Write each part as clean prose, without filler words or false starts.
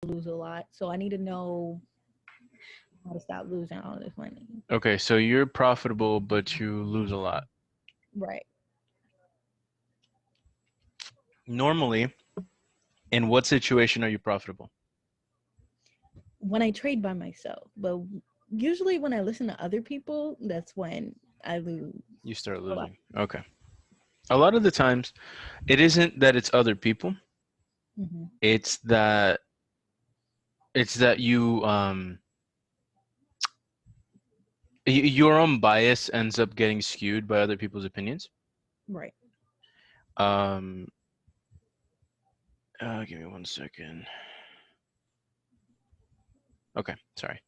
lose a lot. So I need to know how to stop losing all this money. Okay, so you're profitable, but you lose a lot. Right. Normally, in what situation are you profitable? When I trade by myself, but usually when I listen to other people, that's when I lose You start a lot. losing. Okay. A lot of the times, it isn't that it's other people. Mm-hmm. It's that your own bias ends up getting skewed by other people's opinions. Right. Um, give me 1 second. Okay, sorry.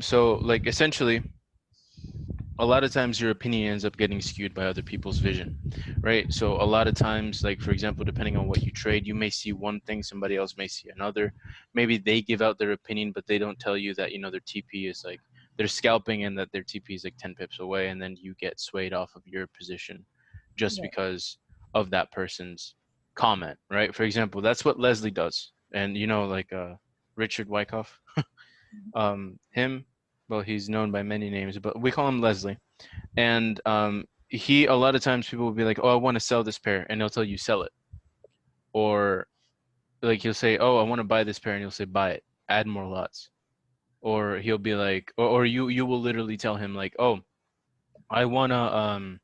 So like essentially, a lot of times your opinion ends up getting skewed by other people's vision, right? So a lot of times, like for example, depending on what you trade, you may see one thing, somebody else may see another. Maybe they give out their opinion, but they don't tell you that, their TP is like they're scalping and that their TP is like 10 pips away, and then you get swayed off of your position just Right. because of that person's comment, right? For example, that's what Leslie does. And like Richard Wyckoff, him, well, he's known by many names, but we call him Leslie. And he, a lot of times people will be like, oh, I want to sell this pair, and he'll tell you sell it. Or like he'll say, oh, I want to buy this pair, and he'll say buy it, add more lots. Or he'll be like, or you will literally tell him like, oh, I wanna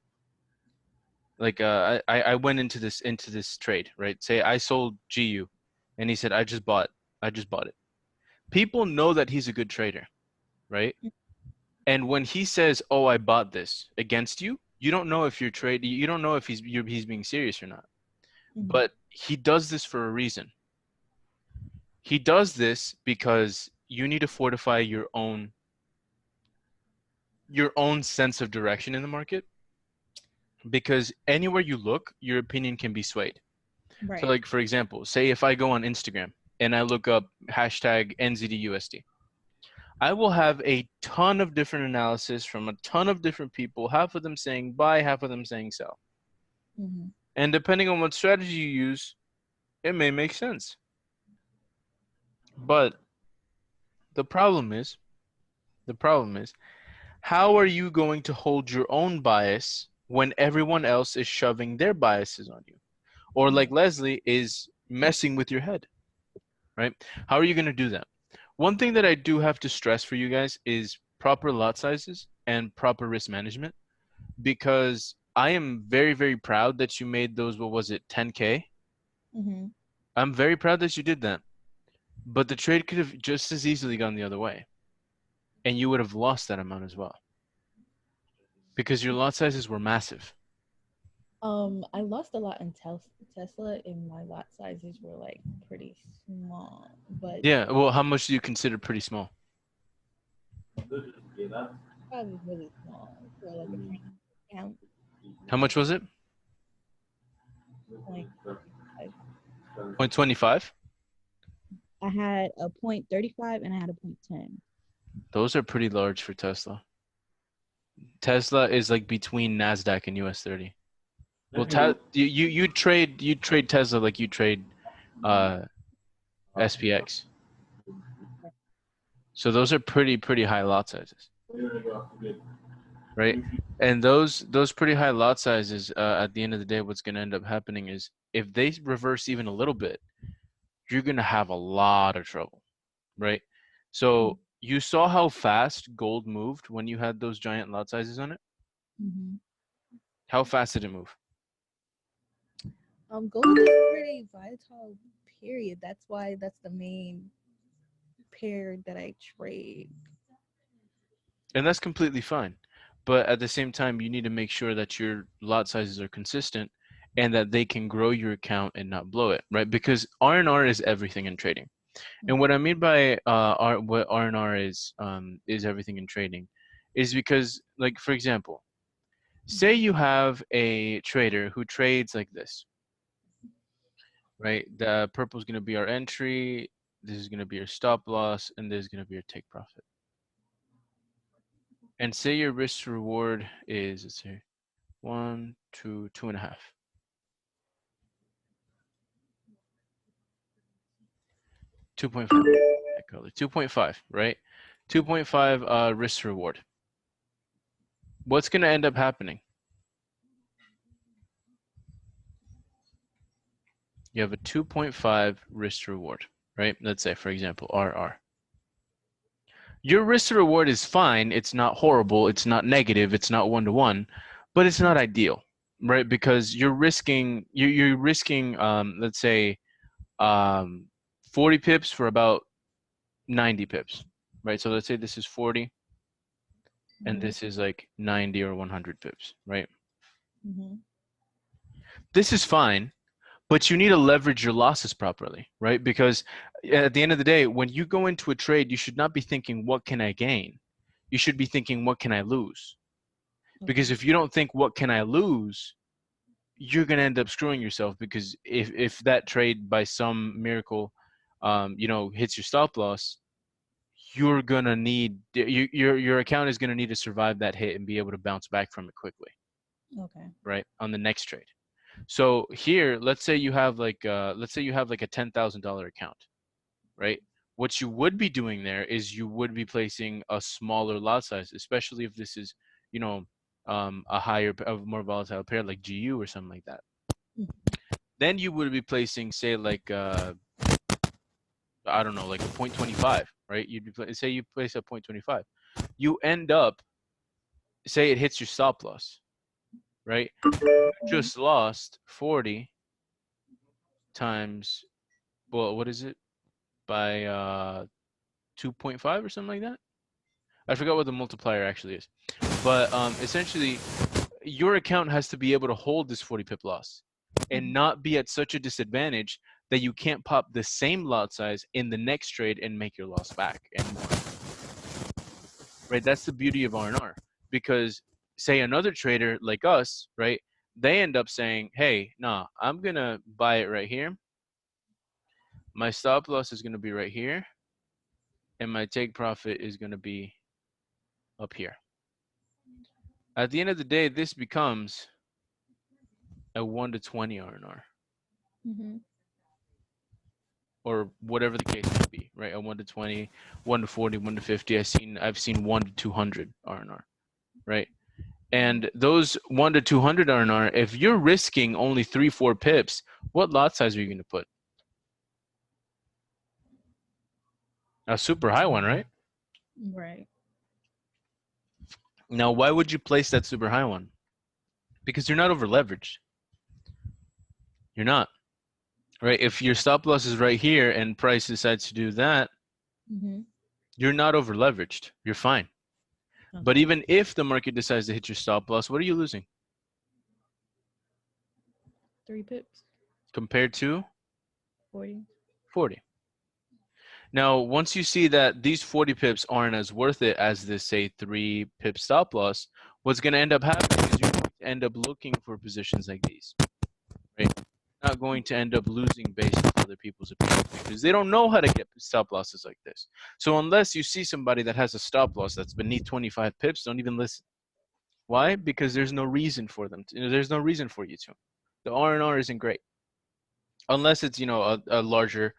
like I went into this trade, right? Say I sold GU, and he said I just bought it. People know that he's a good trader, right? And when he says, "Oh, I bought this against you," you don't know if you're trading. You don't know if he's being serious or not. Mm-hmm. But he does this for a reason. He does this because you need to fortify your own sense of direction in the market. Because anywhere you look, your opinion can be swayed. So, Right. like for example, say if I go on Instagram and I look up hashtag NZDUSD, I will have a ton of different analysis from a ton of different people, half of them saying buy, half of them saying sell. Mm-hmm. And depending on what strategy you use, it may make sense. But the problem is, the problem is, how are you going to hold your own bias when everyone else is shoving their biases on you? Or like Right. Leslie is messing with your head, right? How are you going to do that? One thing that I do have to stress for you guys is proper lot sizes and proper risk management, because I am very, very proud that you made those, what was it, 10K? Mm-hmm. I'm very proud that you did that. But the trade could have just as easily gone the other way, and you would have lost that amount as well because your lot sizes were massive. I lost a lot in Tesla, and my lot sizes were like pretty small, but Yeah, well, how much do you consider pretty small? probably really small for like a training account. How much was it? Point 35. 0.25? I had a point 35 and I had a point 10. Those are pretty large for Tesla. Tesla is like between Nasdaq and US 30. Well, you trade Tesla like you trade uh, SPX. So those are pretty high lot sizes, right? And those pretty high lot sizes, at the end of the day, what's going to end up happening is if they reverse even a little bit, you're going to have a lot of trouble, right? So you saw how fast gold moved when you had those giant lot sizes on it. Mm-hmm. How fast did it move? Gold is pretty volatile. Period. That's why that's the main pair that I trade. And that's completely fine. But at the same time, you need to make sure that your lot sizes are consistent and that they can grow your account and not blow it, right? Because R&R is everything in trading. And what I mean by what R&R is everything in trading is because, like, for example, say you have a trader who trades like this, right? The purple is going to be our entry, this is going to be your stop loss, and this is going to be your take profit. And say your risk to reward is, let's say, 1, 2, 2.5. 2.5. That color. 2.5, right? 2.5 risk to reward. What's going to end up happening? You have a 2.5 risk to reward, right? Let's say, for example, RR. Your risk to reward is fine. It's not horrible. It's not negative. It's not 1-to-1, but it's not ideal, right? Because you're risking, let's say, 40 pips for about 90 pips, right? So let's say this is 40 and Mm-hmm. this is like 90 or 100 pips, right? Mm-hmm. This is fine, but you need to leverage your losses properly, right? Because at the end of the day, when you go into a trade, you should not be thinking, what can I gain? You should be thinking, what can I lose? Because Okay. if you don't think, what can I lose? You're going to end up screwing yourself, because if that trade by some miracle, hits your stop loss, you're going to need, your account is going to need to survive that hit and be able to bounce back from it quickly, Okay. right? On the next trade. So here, let's say you have like a $10,000 account, right? What you would be doing there is you would be placing a smaller lot size, especially if this is, you know, a more volatile pair like GU or something like that. Mm-hmm. Then you would be placing, say, like I don't know, like a 0.25, right? Say you place a 0.25, you end up, say it hits your stop loss, right? You Mm-hmm. just lost 40 times, well, what is it? By 2.5 or something like that. I forgot what the multiplier actually is. But essentially, your account has to be able to hold this 40 pip loss and not be at such a disadvantage that you can't pop the same lot size in the next trade and make your loss back and more. Right? That's the beauty of R&R. Because say another trader like us, right? They end up saying, hey, nah, I'm going to buy it right here. My stop loss is going to be right here. And my take profit is going to be up here. At the end of the day, this becomes a 1-to-20 R&R, Mm-hmm. or whatever the case may be, right? A 1-to-20, 1-to-40, 1-to-50. I've seen 1-to-200 R&R, right? And those 1-to-200 R&R, if you're risking only 3-4 pips, what lot size are you going to put? A super high one, right? Right. Now, why would you place that super high one? Because you're not over leveraged. You're not, right? If your stop loss is right here and price decides to do that, Mm-hmm. you're not over leveraged. You're fine. But Okay. even if the market decides to hit your stop loss, what are you losing 3 pips. compared to 40. 40? Now, once you see that these 40 pips aren't as worth it as this, say, 3 pip stop loss, what's going to end up happening is you're going to end up looking for positions like these, right? You're not going to end up losing based on other people's opinions, because they don't know how to get stop losses like this. So unless you see somebody that has a stop loss that's beneath 25 pips, don't even listen. Why? Because there's no reason for them to, there's no reason for you to. The R&R isn't great unless it's, a larger,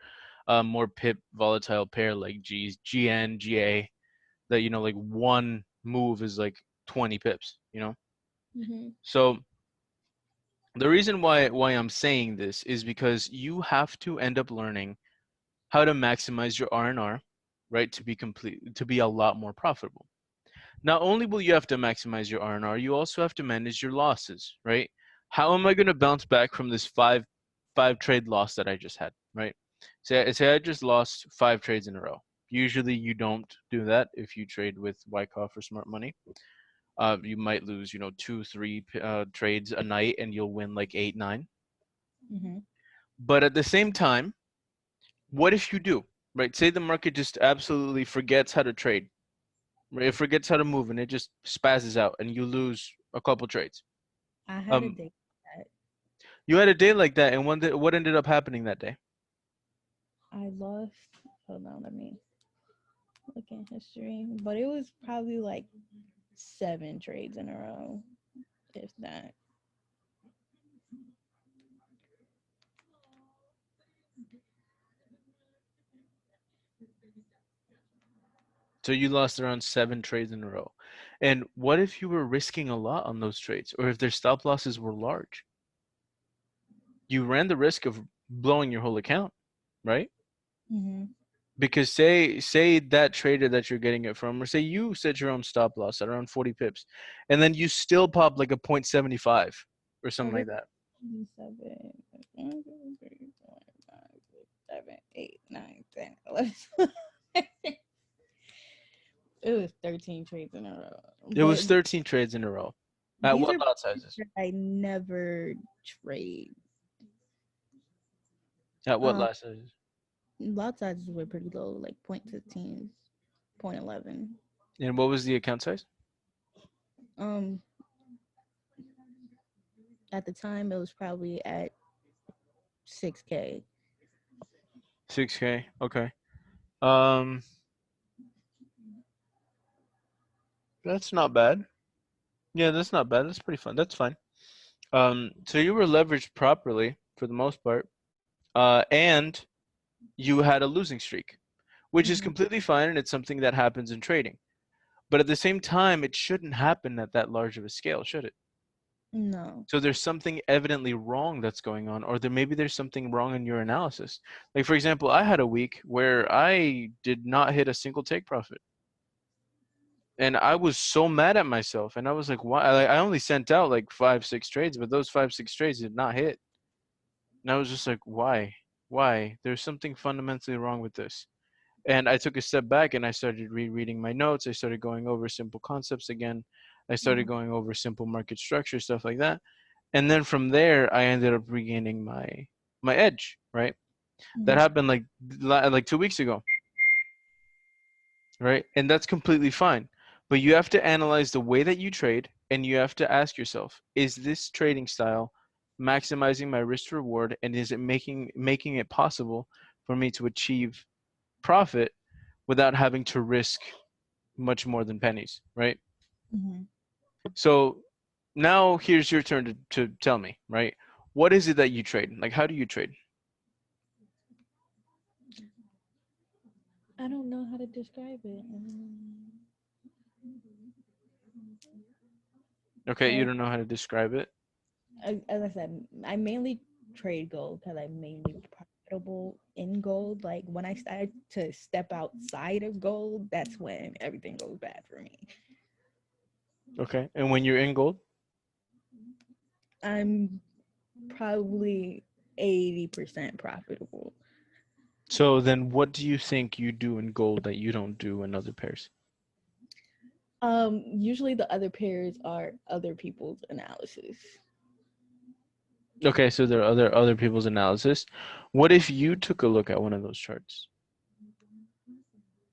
more pip volatile pair like GN, GA, that, like one move is like 20 pips, Mm-hmm. So the reason why I'm saying this is because you have to end up learning how to maximize your R&R, right, to be a lot more profitable. Not only will you have to maximize your R&R, you also have to manage your losses, right? How am I going to bounce back from this five trade loss that I just had, right? Say I just lost 5 trades in a row. Usually you don't do that if you trade with Wyckoff or Smart Money. You might lose, 2, 3 trades a night, and you'll win like 8, 9. Mm-hmm. But at the same time, what if you do, right? Say the market just absolutely forgets how to trade, right? It forgets how to move, and it just spazzes out, and you lose a couple trades. I had a Um, day that you had a day like that, and what ended up happening that day? I lost. Hold on, let me look in history. But it was probably like 7 trades in a row, if that. So you lost around 7 trades in a row. And what if you were risking a lot on those trades, or if their stop losses were large? You ran the risk of blowing your whole account, right? Mhm. Because say that trader that you're getting it from, or say you set your own stop loss at around 40 pips, and then you still pop like a 0.75 or something like that. 7, 1, 2, 3, 4, 5, 6, 7, 8, 9, 10, 11. It was 13 trades in a row. It was But 13 trades in a row. At these what are lot sizes? that I never trade. At what Um, lot sizes? lot sizes were pretty low, like 0.15, 0.11. And what was the account size? Um, at the time, it was probably at 6K. 6K. Okay. Um, that's not bad. Yeah, that's not bad. That's pretty fun. That's fine. So you were leveraged properly for the most part, and you had a losing streak, which is Mhm. completely fine, and it's something that happens in trading. But at the same time, it shouldn't happen at that large of a scale, should it? No. So there's something evidently wrong that's going on, or maybe there's something wrong in your analysis. Like for example, I had a week where I did not hit a single take profit. And I was so mad at myself, and I was like, "Why?" I only sent out like 5, 6 trades, but those 5, 6 trades did not hit. And I was just like, "Why? Why? There's something fundamentally wrong with this." And I took a step back and I started rereading my notes. I started going over simple concepts again. I started Mhm. going over simple market structure, stuff like that. And then from there, I ended up regaining my edge. Right? That Mhm. happened like 2 weeks ago. Right? And that's completely fine. But you have to analyze the way that you trade, and you have to ask yourself, is this trading style maximizing my risk reward, and is it making it possible for me to achieve profit without having to risk much more than pennies, right? Mhm. So now here's your turn to tell me, right? What is it that you trade? Like, how do you trade? I don't know how to describe it. Okay, you Like, don't know how to describe it. as I said, I mainly trade gold because I'm mainly profitable in gold. Like when I started to step outside of gold, that's when everything goes bad for me. Okay, and when you're in gold, I'm probably 80% profitable. so then what do you think you do in gold that you don't do in other pairs? Usually the other pairs are other people's analysis. Okay, so there are other people's analysis. What if you took a look at one of those charts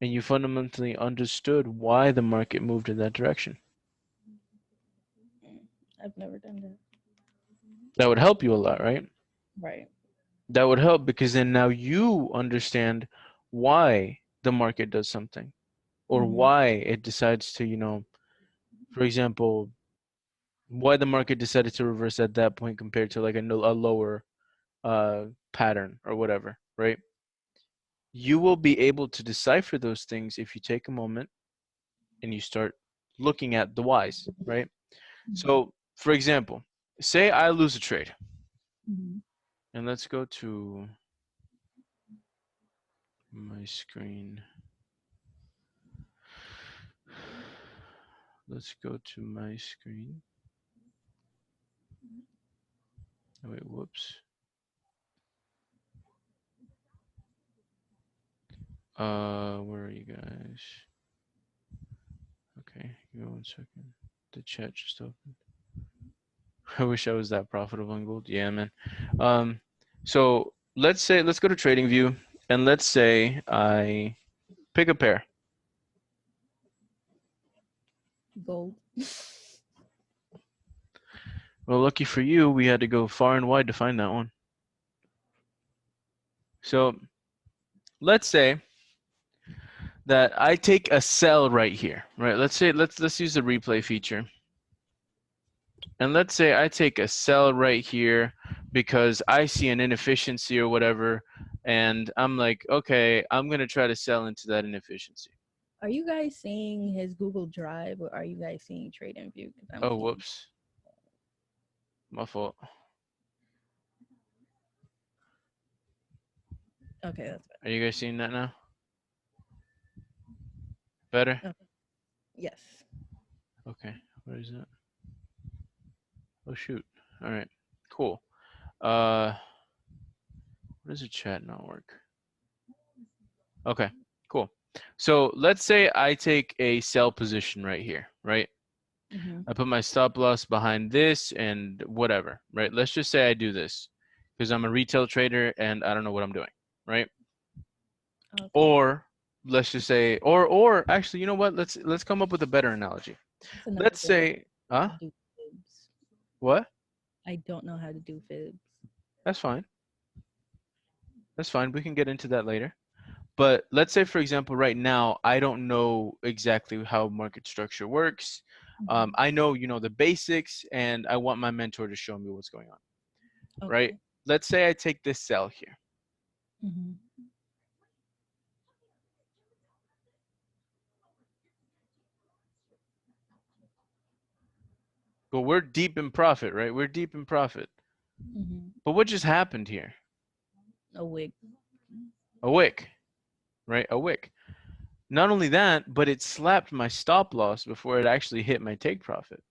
and you fundamentally understood why the market moved in that direction? I've never done that. That would help you a lot, right? Right. That would help because then now you understand why the market does something, or Mm-hmm. why it decides to, for example, why the market decided to reverse at that point compared to like a lower pattern or whatever, right? You will be able to decipher those things if you take a moment and you start looking at the whys, right? So, for example, say I lose a trade, Mm-hmm. and let's go to my screen. Let's go to my screen. Oh, wait, whoops. Where are you guys? Okay, give me 1 second. The chat just opened. I wish I was that profitable in gold. Yeah, man. Um, so let's go to Trading View, and let's say I pick a pair. Gold. Well, lucky for you, we had to go far and wide to find that one. So let's say that I take a sell right here, right? Let's use the replay feature. And let's say I take a sell right here because I see an inefficiency or whatever, and I'm like, okay, I'm gonna try to sell into that inefficiency. Are you guys seeing his Google Drive or are you guys seeing TradingView? Because I'm Oh, seeing. whoops. My fault. Okay, that's Are you guys seeing that now? Better? fine. Okay. Yes. Okay. What is that? Oh, shoot. All right. Cool. Uh, what does the chat not work? Okay. Cool. So let's say I take a sell position right here, right? Mm-hmm. I put my stop loss behind this and whatever, right? Let's just say I do this because I'm a retail trader and I don't know what I'm doing, right? Okay. Or let's just say, or actually, you know what? Let's come up with a better analogy. That's another Let's thing. say, How huh? to do fibs. What? I don't know how to do fibs. That's fine. That's fine. We can get into that later. But let's say, for example, right now, I don't know exactly how market structure works. Mm-hmm. I know, the basics, and I want my mentor to show me what's going on, right? Okay. Let's say I take this sell here. Mm-hmm. But we're deep in profit, right? We're deep in profit. Mm-hmm. But what just happened here? A wig. A wick, right? A wick. Not only that, but it slapped my stop loss before it actually hit my take profit.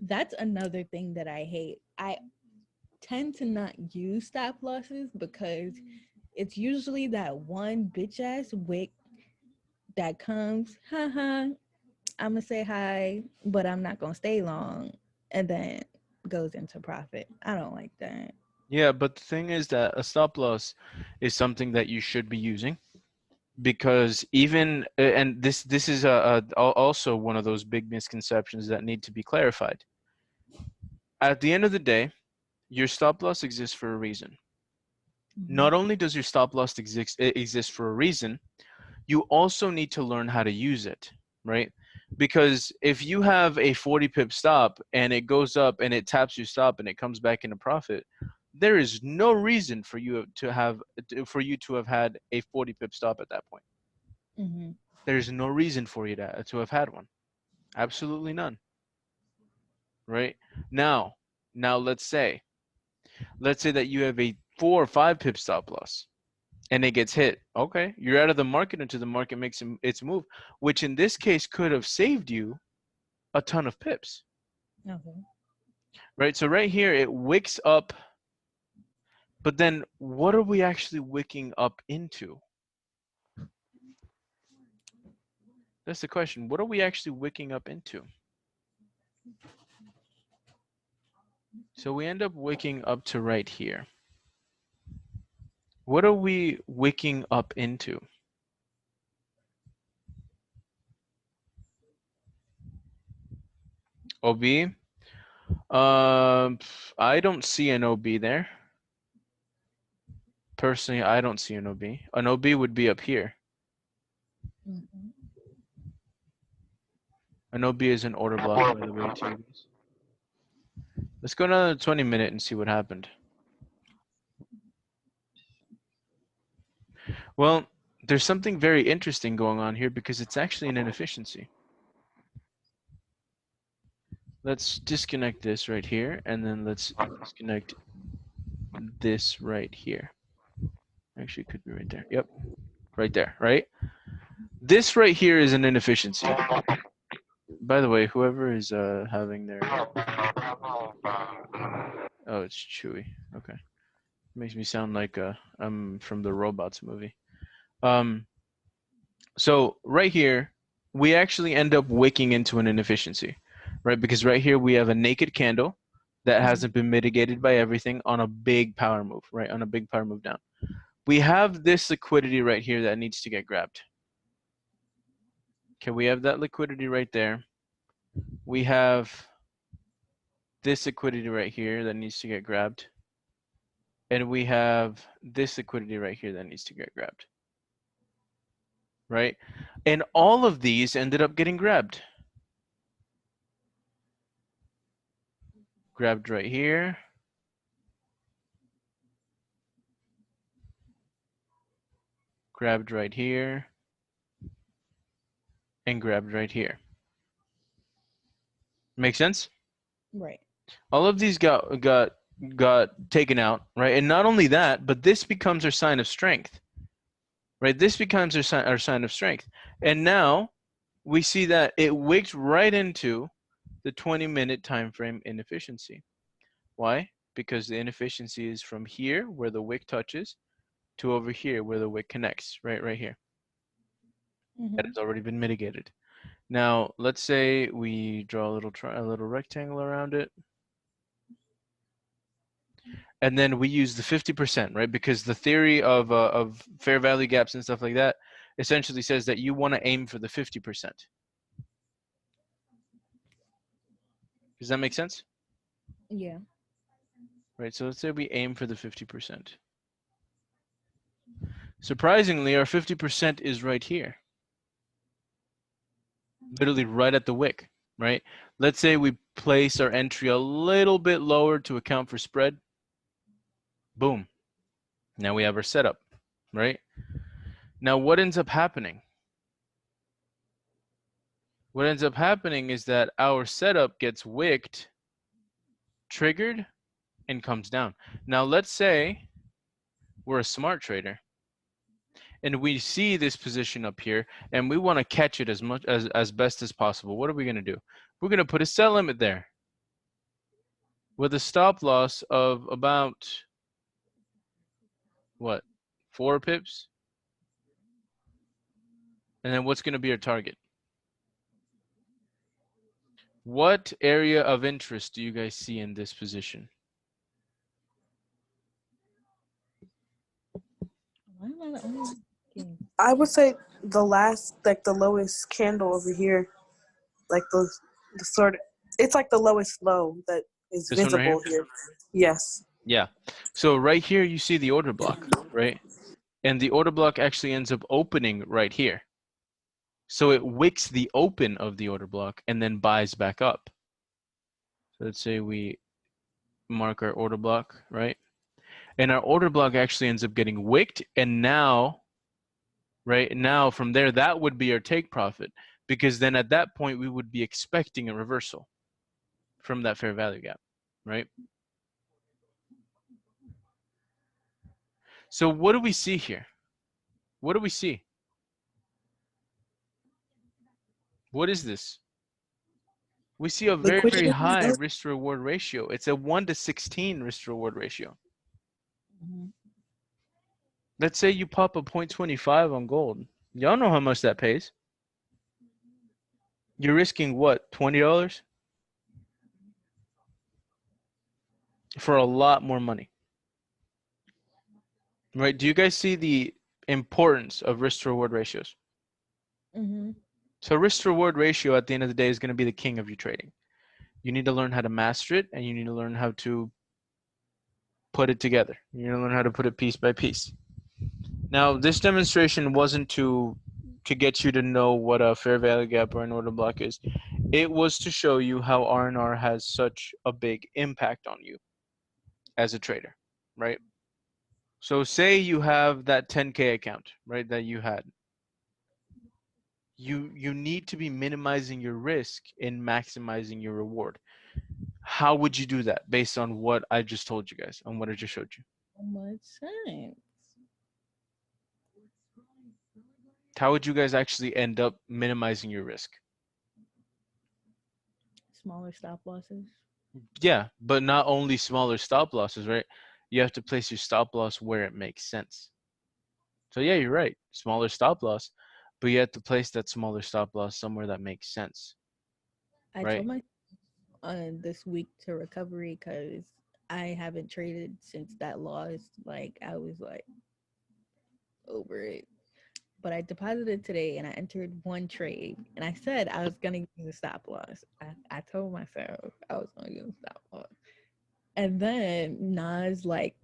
That's another thing that I hate. I tend to not use stop losses because it's usually that one bitch ass wick that comes, haha, I'm gonna say hi, but I'm not gonna stay long, and then goes into profit. I don't like that. Yeah, but the thing is that a stop loss is something that you should be using because even and this is also one of those big misconceptions that need to be clarified. At the end of the day, your stop loss exists for a reason. Mm-hmm. Not only does your stop loss exist for a reason, you also need to learn how to use it, right? Because if you have a 40 pip stop and it goes up and it taps your stop and it comes back into profit, there is no reason for you to have had a 40 pip stop at that point. Mm-hmm. There's no reason for you to have had one. Absolutely none, right? Now, now let's say that you have a 4 or 5 pip stop loss and it gets hit. Okay, you're out of the market until the market makes its move, which in this case could have saved you a ton of pips, Okay. right? So right here it wicks up, but then what are we actually wicking up into? That's the question. What are we actually wicking up into? So we end up wicking up to right here. What are we wicking up into? OB? I don't see an OB there. Personally, I don't see an OB. An OB would be up here. Mm-hmm. An OB is an order block, by the way, too. Let's go another 20-minute and see what happened. Well, there's something very interesting going on here because it's actually an inefficiency. Let's disconnect this right here, and then let's disconnect this right here. Actually, it could be right there. Yep, right there, right? This right here is an inefficiency. By the way, whoever is having their... Oh, it's Chewy. Okay. Makes me sound like I'm from the Robots movie. Um, So right here, we actually end up wicking into an inefficiency, right? Because right here we have a naked candle that Mm-hmm. hasn't been mitigated by everything on a big power move, right? On a big power move down. We have this liquidity right here that needs to get grabbed. Okay, we have that liquidity right there. We have this liquidity right here that needs to get grabbed. And we have this liquidity right here that needs to get grabbed, right? And all of these ended up getting grabbed. Grabbed right here. Grabbed right here. and grabbed right here. Make sense? Right. All of these got taken out, right? And not only that, but this becomes our sign of strength, right? This becomes our sign of strength. And now we see that it wicked right into the 20-minute time frame inefficiency. Why? Because the inefficiency is from here where the wick touches to over here where the wick connects, right here. That has already been mitigated. Now, let's say we draw a little rectangle around it. And then we use the 50%, right? Because the theory of fair value gaps and stuff like that essentially says that you want to aim for the 50%. Does that make sense? Yeah. Right, so let's say we aim for the 50%. Surprisingly, our 50% is right here. Literally right at the wick, right? Let's say we place our entry a little bit lower to account for spread. Boom. Now we have our setup, right? Now what ends up happening? What ends up happening is that our setup gets wicked, triggered, and comes down. Now let's say we're a smart trader and we see this position up here and we want to catch it as best as possible. What are we going to do? We're going to put a sell limit there with a stop loss of about what, 4 pips? And then what's going to be our target? What area of interest do you guys see in this position? Why am I the only one thinking? I would say the last, like the lowest candle over here, like the sort of, it's like the lowest low that is This one right visible here. Yes. Yeah. So right here you see the order block, right? And the order block actually ends up opening right here. So it wicks the open of the order block and then buys back up. So let's say we mark our order block, right? And our order block actually ends up getting wicked. And now, right now from there, that would be our take profit, because then at that point we would be expecting a reversal from that fair value gap, right? So what do we see here? What do we see? What is this? We see a very, very Liquidity. high risk to reward ratio. It's a 1 to 16 risk to reward ratio. Let's say you pop a 0.25 on gold. Y'all know how much that pays. You're risking what, $20? For a lot more money. Right? Do you guys see the importance of risk to reward ratios? So risk to reward ratio at the end of the day is going to be the king of your trading. You need to learn how to master it, and you need to learn how to put it together. You need to learn how to put it piece by piece. Now, this demonstration wasn't to get you to know what a fair value gap or an order block is. It was to show you how R&R has such a big impact on you as a trader, right? So say you have that 10K account, right, that you had. You need to be minimizing your risk and maximizing your reward. How would you do that based on what I just told you guys, on what I just showed you? So much sense. How would you guys actually end up minimizing your risk? Smaller stop losses. Yeah, but not only smaller stop losses, right? You have to place your stop loss where it makes sense. So yeah, you're right. Smaller stop loss, but you have to place that smaller stop loss somewhere that makes sense. I Right. told my this week to recovery because I haven't traded since that loss. Like I was like over it. But I deposited today and I entered one trade and I said I was gonna use a stop loss. I told myself I was gonna use a stop loss. And then Nas like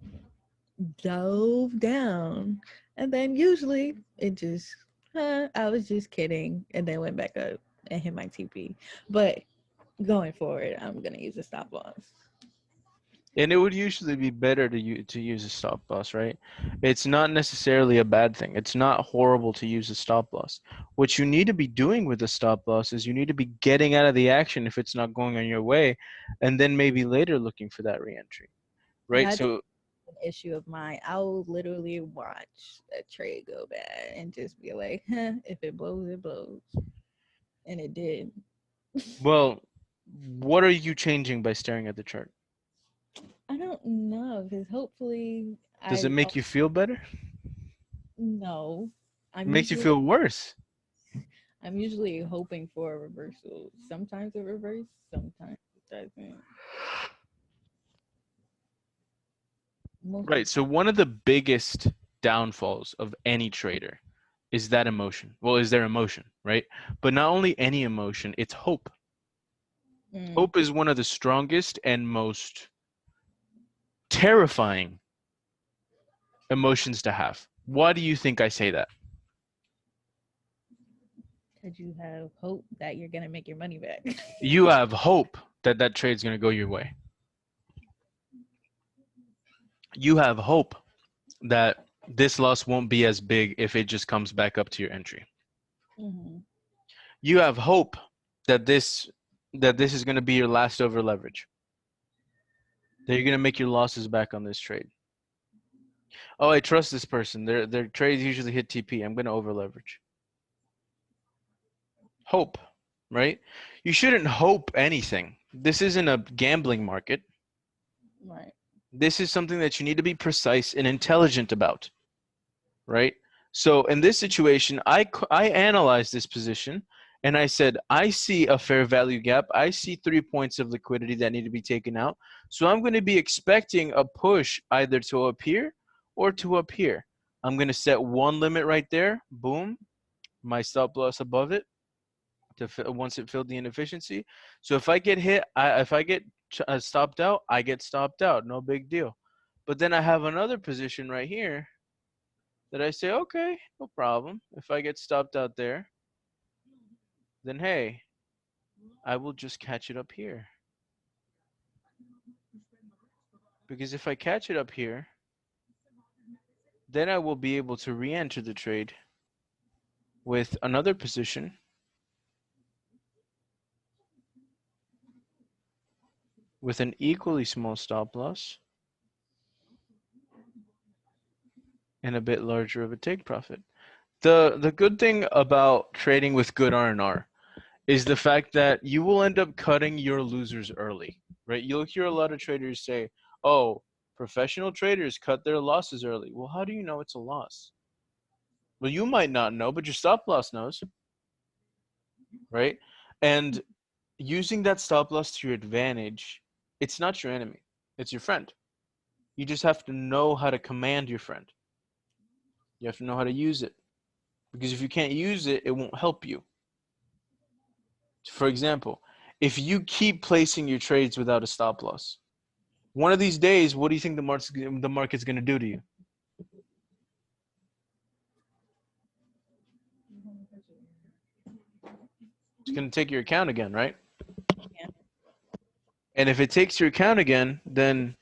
dove down. And then usually it just I was just kidding and then went back up and hit my TP. But going forward, I'm gonna use a stop loss. And it would usually be better to use a stop loss, right? It's not necessarily a bad thing. It's not horrible to use a stop loss. What you need to be doing with a stop loss is you need to be getting out of the action if it's not going on your way, and then maybe later looking for that reentry, right? Yeah, I think So an issue of mine. I'll literally watch a trade go bad and just be like, huh, if it blows, it blows. And it did. well, what are you changing by staring at the chart? I don't know because hopefully Does it make you feel better? no. It I'm makes you usually feel worse. I'm usually hoping for a reversal. Sometimes it reverses, sometimes it doesn't. Most of Right. So one of the biggest downfalls of any trader is that emotion. Well, is their emotion, right? But not only any emotion, it's hope. mm, Hope is one of the strongest and most terrifying emotions to have. Why do you think I say that? because you have hope that you're gonna make your money back. You have hope that that trade's going to go your way. You have hope that this loss won't be as big if it just comes back up to your entry. Mm-hmm. You have hope that this is going to be your last over leverage. That you're going to make your losses back on this trade. Oh, I trust this person. Their trades usually hit TP. I'm going to over leverage. Hope, right? You shouldn't hope anything. This isn't a gambling market. Right. This is something that you need to be precise and intelligent about, right? So in this situation, I analyzed this position and I said, I see a fair value gap. I see 3 points of liquidity that need to be taken out. So I'm going to be expecting a push either to up here or to up here. I'm going to set one limit right there. Boom. My stop loss above it to once it filled the inefficiency. So if I get hit, if I get stopped out, I get stopped out. No big deal. But then I have another position right here that I say, okay, no problem. If I get stopped out there, then hey, I will just catch it up here. Because if I catch it up here, then I will be able to re-enter the trade with another position with an equally small stop loss and a bit larger of a take profit. The good thing about trading with good R&R is the fact that you will end up cutting your losers early, right? You'll hear a lot of traders say, oh, professional traders cut their losses early. Well, how do you know it's a loss? Well, you might not know, but your stop loss knows, right? And using that stop loss to your advantage, it's not your enemy, it's your friend. You just have to know how to command your friend. You have to know how to use it. Because if you can't use it, it won't help you. For example, if you keep placing your trades without a stop loss, one of these days, what do you think the market's going to do to you? It's going to take your account again, right? Yeah. And if it takes your account again, then,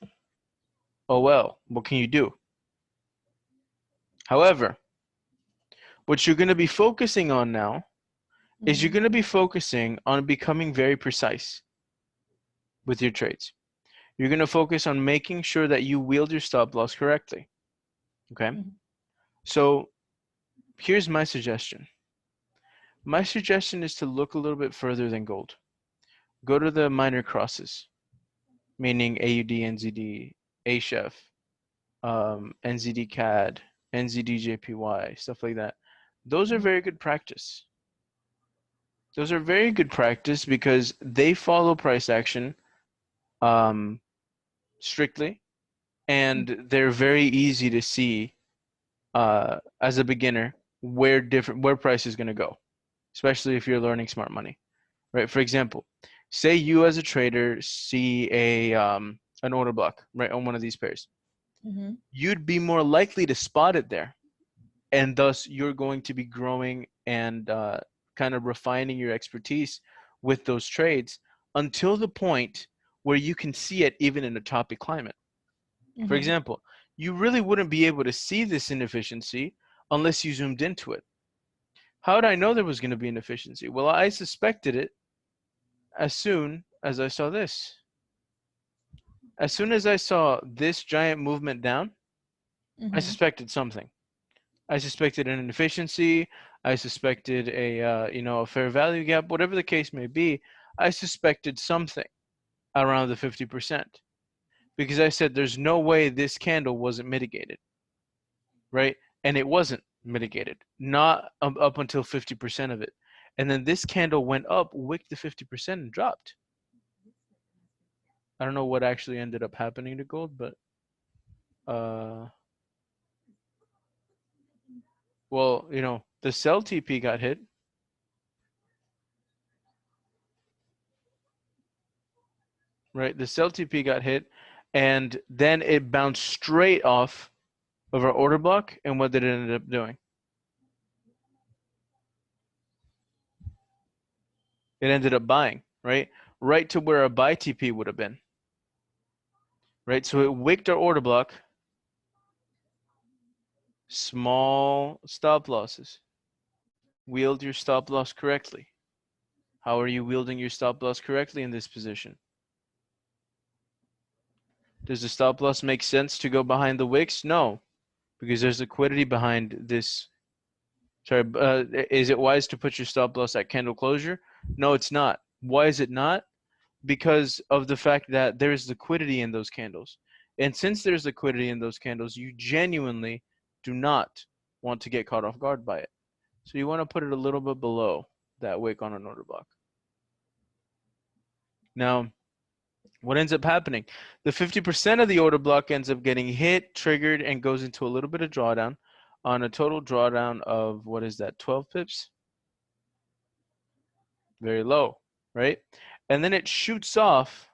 oh well, what can you do? However, what you're going to be focusing on now is you're Mm-hmm. going to be focusing on becoming very precise with your trades. You're going to focus on making sure that you wield your stop loss correctly. Okay? Mm-hmm. So here's my suggestion. My suggestion is to look a little bit further than gold. Go to the minor crosses, meaning AUD, NZD, HF, NZD CAD, NZD JPY, stuff like that. Those are very good practice. Those are very good practice because they follow price action um, strictly, and they're very easy to see as a beginner where price is going to go, especially if you're learning smart money, right? For example, say you as a trader see an order block right on one of these pairs, Mm-hmm. you'd be more likely to spot it there, and thus you're going to be growing and kind of refining your expertise with those trades until the point where you can see it even in a choppy climate. For Mhm. example, you really wouldn't be able to see this inefficiency unless you zoomed into it. How did I know there was going to be an inefficiency? Well, I suspected it as soon as I saw this. As soon as I saw this giant movement down, I Mhm. suspected something. I suspected an inefficiency. I suspected a fair value gap, whatever the case may be. I suspected something around the 50% because I said there's no way this candle wasn't mitigated, right? And it wasn't mitigated, not up until 50% of it. And then this candle went up, wicked the 50% and dropped. I don't know what actually ended up happening to gold, but well, the sell TP got hit. Right, the sell TP got hit, and then it bounced straight off of our order block. And what did it end up doing? It ended up buying, right to where a buy TP would have been. Right, so it wicked our order block. Small stop losses. Wield your stop loss correctly. How are you wielding your stop loss correctly in this position? Does the stop loss make sense to go behind the wicks? No, because there's liquidity behind this. Sorry, is it wise to put your stop loss at candle closure? No, it's not. Why is it not? Because of the fact that there is liquidity in those candles. And since there's liquidity in those candles, you genuinely do not want to get caught off guard by it. So you want to put it a little bit below that wick on an order block. Now, what ends up happening? The 50% of the order block ends up getting hit, triggered, and goes into a little bit of drawdown on a total drawdown of, what is that, 12 pips? Very low, right? And then it shoots off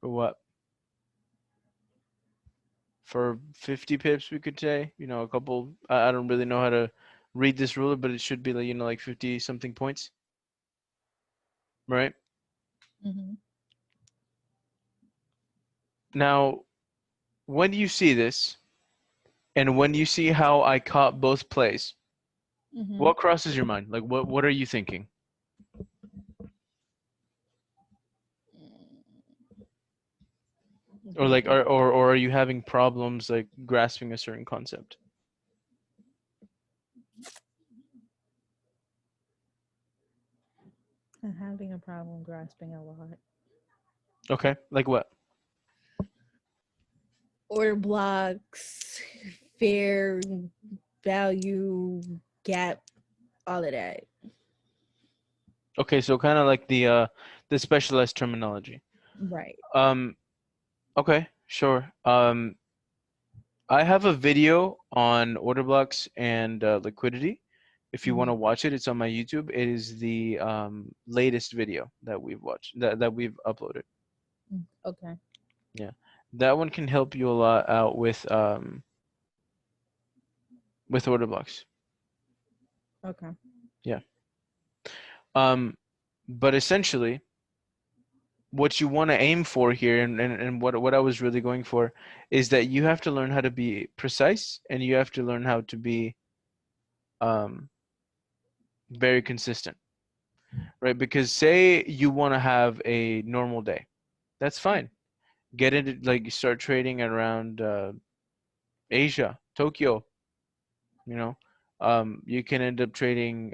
for what? For 50 pips, we could say, a couple. I don't really know how to read this ruler, but it should be like, like 50 something points, right? Mhm. Now, when you see this, and when you see how I caught both plays, Mhm. what crosses your mind? Like, what are you thinking? Or like, or are you having problems like grasping a certain concept? I'm having a problem grasping a lot. Okay, like what? Order blocks, fair value gap, all of that. Okay, so kind of like the specialized terminology. Right. Okay, sure. I have a video on order blocks and liquidity. If you want to watch it, it's on my YouTube. It is the latest video that we've watched, that we've uploaded. Okay. Yeah, that one can help you a lot out with order blocks. Okay. Yeah. But essentially, what you want to aim for here, and what I was really going for, is that you have to learn how to be precise, and you have to learn how to be very consistent, right? Because say you want to have a normal day, that's fine. Get into, like, start trading around Asia, Tokyo. You can end up trading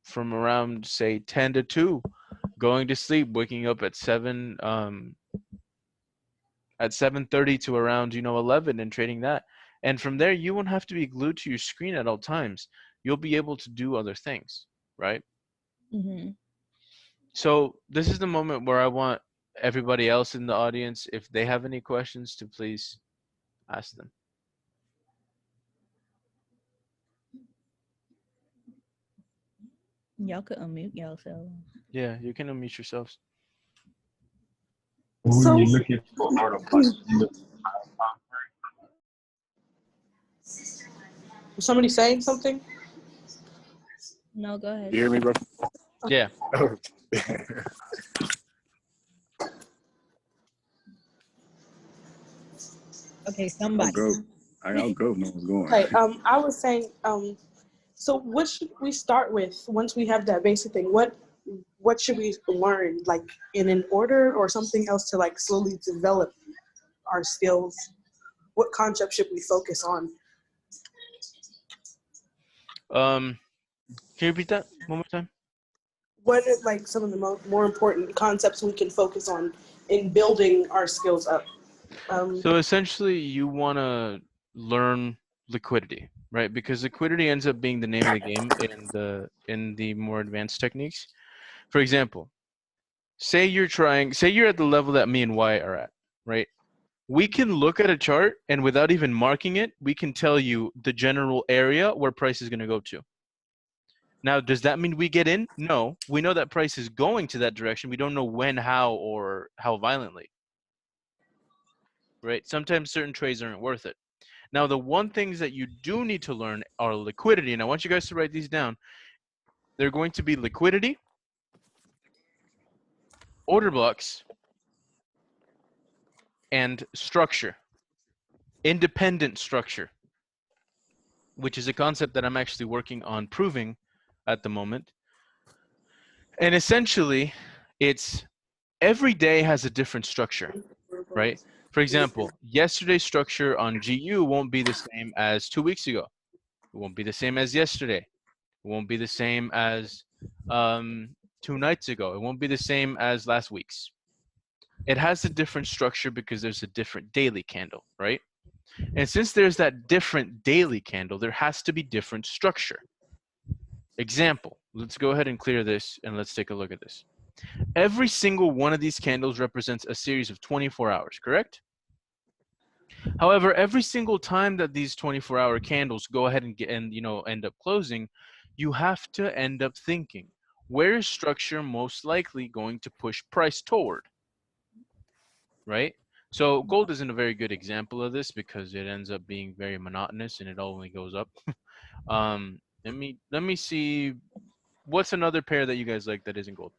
from around, say, 10 to 2, going to sleep, waking up at 7:30 to around 11, and trading that. And from there, you won't have to be glued to your screen at all times. You'll be able to do other things, right? Mhm. So this is the moment where I want everybody else in the audience, if they have any questions, to please ask them. Y'all could unmute yourself. Yeah, you can unmute yourselves. So, When you're looking for order blocks, you look was somebody saying something? No, go ahead. you hear me, bro? Yeah. Okay, I'll somebody. go. I'll go if no one's going. Okay. I was saying. So what should we start with once we have that basic thing? What should we learn, like in an order or something else to like slowly develop our skills? What concept should we focus on? Can you repeat that one more time? What are like some of the more important concepts we can focus on in building our skills up? So essentially, you want to learn liquidity, right? Because liquidity ends up being the name of the game in the more advanced techniques. For example, say you're at the level that me and Y are at, right? We can look at a chart and without even marking it, we can tell you the general area where price is going to go to. Now, does that mean we get in? No, we know that price is going to that direction. We don't know when, how, or how violently, right? Sometimes certain trades aren't worth it. Now, the one things that you do need to learn are liquidity, and I want you guys to write these down. They're going to be liquidity, order blocks, and structure, independent structure, which is a concept that I'm actually working on proving at the moment. And essentially, it's every day has a different structure, right? For example, yesterday's structure on GU won't be the same as 2 weeks ago. It won't be the same as yesterday. It won't be the same as 2 nights ago. It won't be the same as last week's. It has a different structure because there's a different daily candle, right? And since there's that different daily candle, there has to be different structure. Example, let's go ahead and clear this and let's take a look at this. Every single one of these candles represents a series of 24 hours, correct? However, every single time that these 24-hour candles go ahead and end up closing, you have to end up thinking, where is structure most likely going to push price toward, right? So gold isn't a very good example of this because it ends up being very monotonous and it only goes up. Let me see. What's another pair that you guys like that isn't gold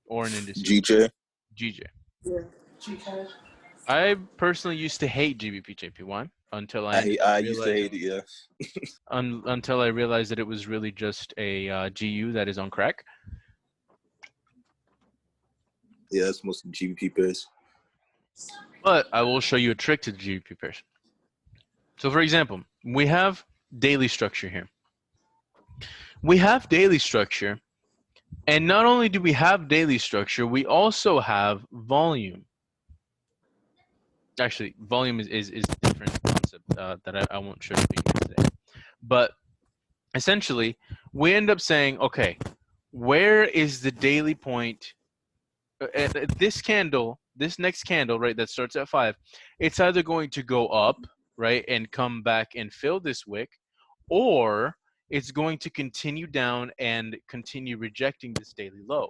or an indices? GJ. GJ. Yeah. GK. I personally used to hate GBP/JPY until I used to hate it. Yeah. until I realized that it was really just a GU that is on crack. Yeah, that's most GBP pairs. But I will show you a trick to the GBP pairs. So for example, we have daily structure here. We have daily structure, and not only do we have daily structure, we also have volume. Actually, volume is a different concept that I won't show you today. But essentially, we end up saying, okay, where is the daily point? This candle, this next candle, right, that starts at 5, it's either going to go up, right, and come back and fill this wick, or it's going to continue down and continue rejecting this daily low,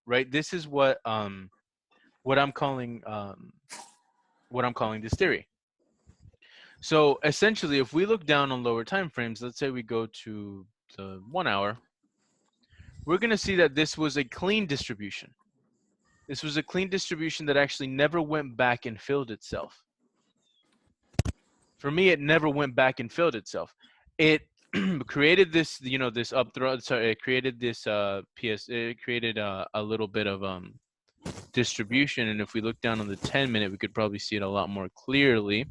right? This is what I'm calling this theory. So essentially, if we look down on lower time frames, let's say we go to the 1 hour, we're going to see that this was a clean distribution. This was a clean distribution that actually never went back and filled itself. For me, it never went back and filled itself. It created this, this upthrow. Sorry, it created this It created a little bit of distribution. And if we look down on the 10-minute, we could probably see it a lot more clearly.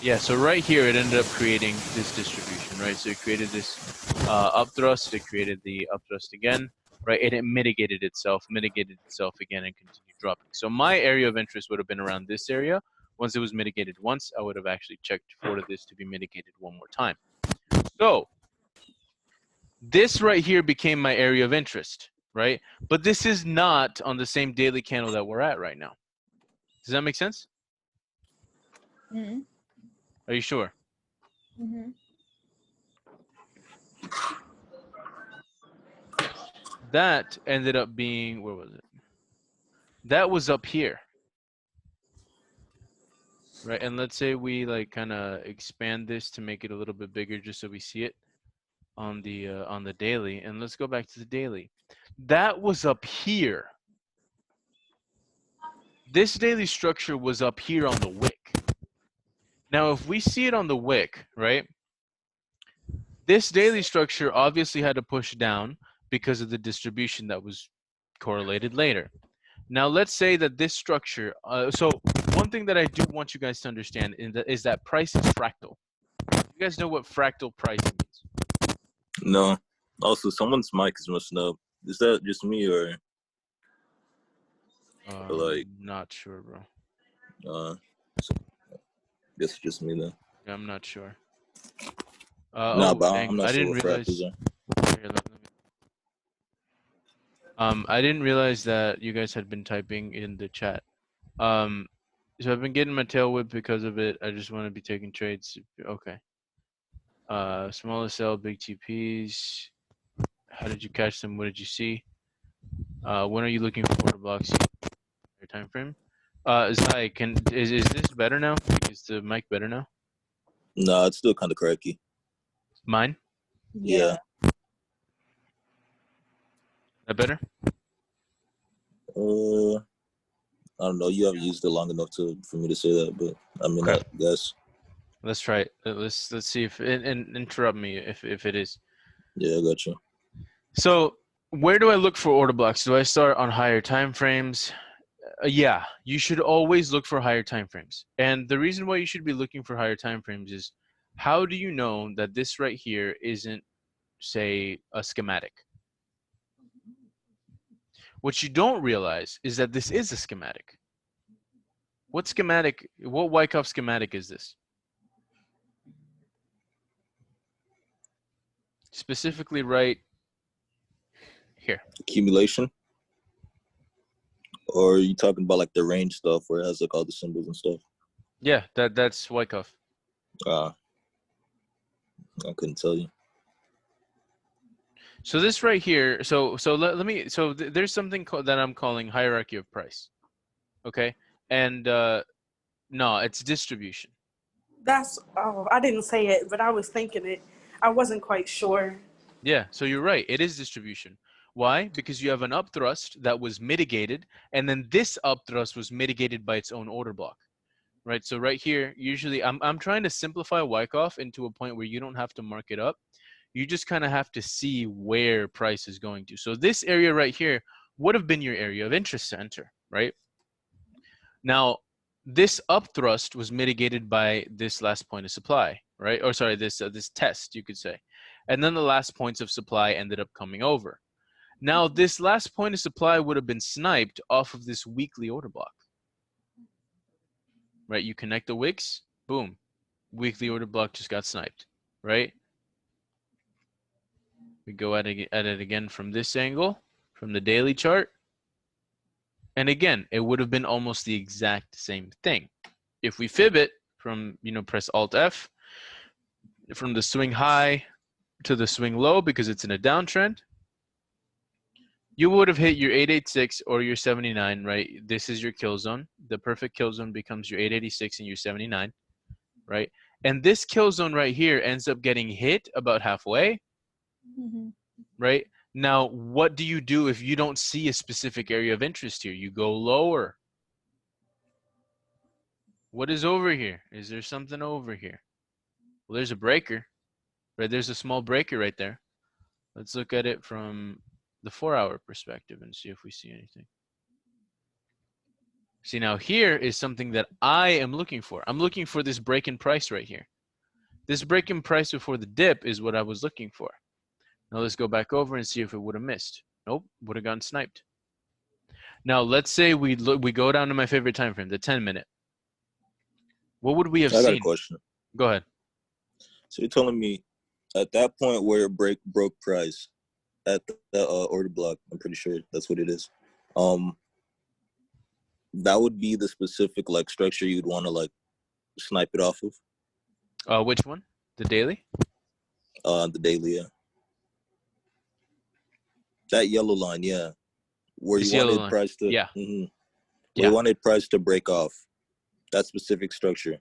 Yeah, so right here, it ended up creating this distribution, right? So it created this upthrust. It created the upthrust again, right? And it mitigated itself again, and continued dropping. So my area of interest would have been around this area. Once it was mitigated once, I would have actually checked for this to be mitigated one more time. So this right here became my area of interest, right? But this is not on the same daily candle that we're at right now. Does that make sense? Mm-hmm. Are you sure? Mm-hmm. That ended up being, where was it? That was up here, right? And let's say we like kind of expand this to make it a little bit bigger just so we see it on the daily. And let's go back to the daily. That was up here. This daily structure was up here on the wick. Now, if we see it on the wick, right, this daily structure obviously had to push down because of the distribution that was correlated later. Now, let's say that this structure, so one thing that I do want you guys to understand is that price is fractal. You guys know what fractal pricing means? No. Also, someone's mic is messing up. Is that just me or like? Not sure, bro. So, guess it's just me then. Yeah, I'm not sure. Nah, but dang, I'm not I sure didn't what realize. fractals are. Here, let me. I didn't realize that you guys had been typing in the chat. So I've been getting my tail whipped because of it. I just want to be taking trades. Okay. Smaller cell, big TPs. How did you catch them? What did you see? When are you looking for order blocks? Your time frame. Is this better now? Is the mic better now? Nah, it's still kind of cracky. Mine? Yeah. That better? I don't know. You haven't used it long enough for me to say that, but I mean, Okay. I guess. Let's try it. Let's see if and interrupt me if it is. Yeah, I got you. So where do I look for order blocks? Do I start on higher time frames? Yeah, you should always look for higher time frames. And the reason why you should be looking for higher time frames is, how do you know that this right here isn't, say, a schematic? What you don't realize is that this is a schematic. What schematic, what Wyckoff schematic is this? Specifically right here. Accumulation? Or are you talking about like the range stuff where it has like all the symbols and stuff? Yeah, that's Wyckoff. I couldn't tell you. So this right here, let me, there's something that I'm calling hierarchy of price. Okay? And no, it's distribution. That's, oh, I didn't say it, but I was thinking it. I wasn't quite sure. Yeah, so you're right. It is distribution. Why? Because you have an upthrust that was mitigated, and then this upthrust was mitigated by its own order block. Right? So right here, usually I'm trying to simplify Wyckoff into a point where you don't have to mark it up. You just kind of have to see where price is going to. So this area right here would have been your area of interest center, right? Now, this upthrust was mitigated by this last point of supply, right? Or sorry, this test, you could say. And then the last points of supply ended up coming over. Now, this last point of supply would have been sniped off of this weekly order block, right? You connect the wicks, boom, weekly order block just got sniped, right? We go at it again from this angle, from the daily chart. And again, it would have been almost the exact same thing. If we fib it from, press Alt F, from the swing high to the swing low because it's in a downtrend, you would have hit your 886 or your 79, right? This is your kill zone. The perfect kill zone becomes your 886 and your 79, right? And this kill zone right here ends up getting hit about halfway, right? Now, what do you do if you don't see a specific area of interest here? You go lower. What is over here? Is there something over here? Well, there's a breaker, right? There's a small breaker right there. Let's look at it from the 4-hour perspective and see if we see anything. See, now here is something that I am looking for. I'm looking for this break in price right here. This break in price before the dip is what I was looking for. Now let's go back over and see if it would have missed. Nope, would have gotten sniped. Now let's say we go down to my favorite time frame, the 10-minute. What would we have seen? I got a question. Go ahead. So you're telling me at that point where it broke price at the order block, I'm pretty sure that's what it is. That would be the specific like structure you'd want to like snipe it off of. Which one? The daily? The daily, yeah. That yellow line, yeah. Where This you yellow wanted line. price to, yeah. Where Yeah. you wanted price to break off that specific structure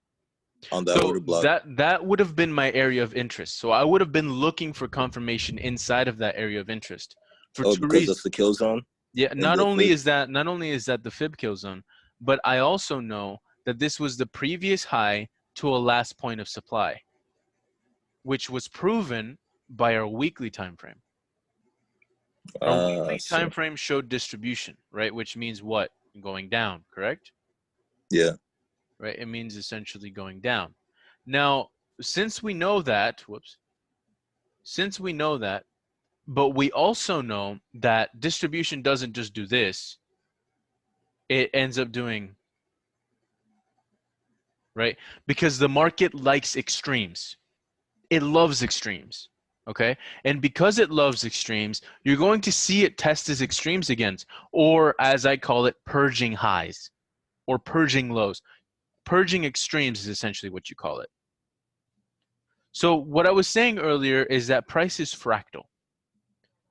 on that order block. That would have been my area of interest. So I would have been looking for confirmation inside of that area of interest for two because reasons. that's the kill zone. Yeah. Not only is that the fib kill zone, but I also know that this was the previous high to a last point of supply, which was proven by our weekly time frame. Our weekly time frame showed distribution, right? Which means what? Going down, correct? Yeah. Right? It means essentially going down. Now, since we know that, since we know that, but we also know that distribution doesn't just do this, it ends up doing, right? Because the market likes extremes. It loves extremes, okay? And because it loves extremes, you're going to see it test as extremes again, or as I call it, purging highs or purging lows. Purging extremes is essentially what you call it. So what I was saying earlier is that price is fractal.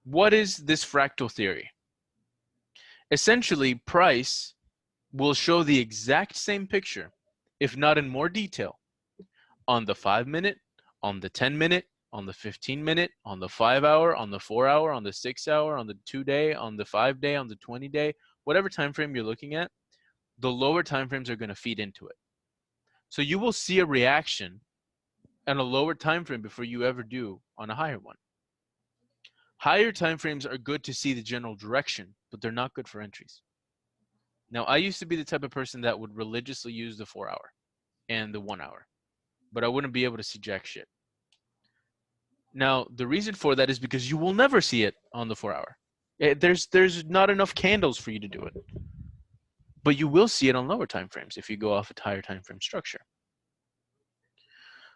What is this fractal theory? Essentially, price will show the exact same picture, if not in more detail, on the 5-minute, on the 10-minute, on the 15-minute, on the 5-hour, on the 4-hour, on the 6-hour, on the 2-day, on the 5-day, on the 20-day, whatever time frame you're looking at, the lower time frames are going to feed into it. So you will see a reaction on a lower time frame before you ever do on a higher one. Higher time frames are good to see the general direction, but they're not good for entries. Now, I used to be the type of person that would religiously use the 4-hour and the 1-hour, but I wouldn't be able to see jack shit. Now, the reason for that is because you will never see it on the 4-hour. There's not enough candles for you to do it. But you will see it on lower time frames if you go off a higher time frame structure.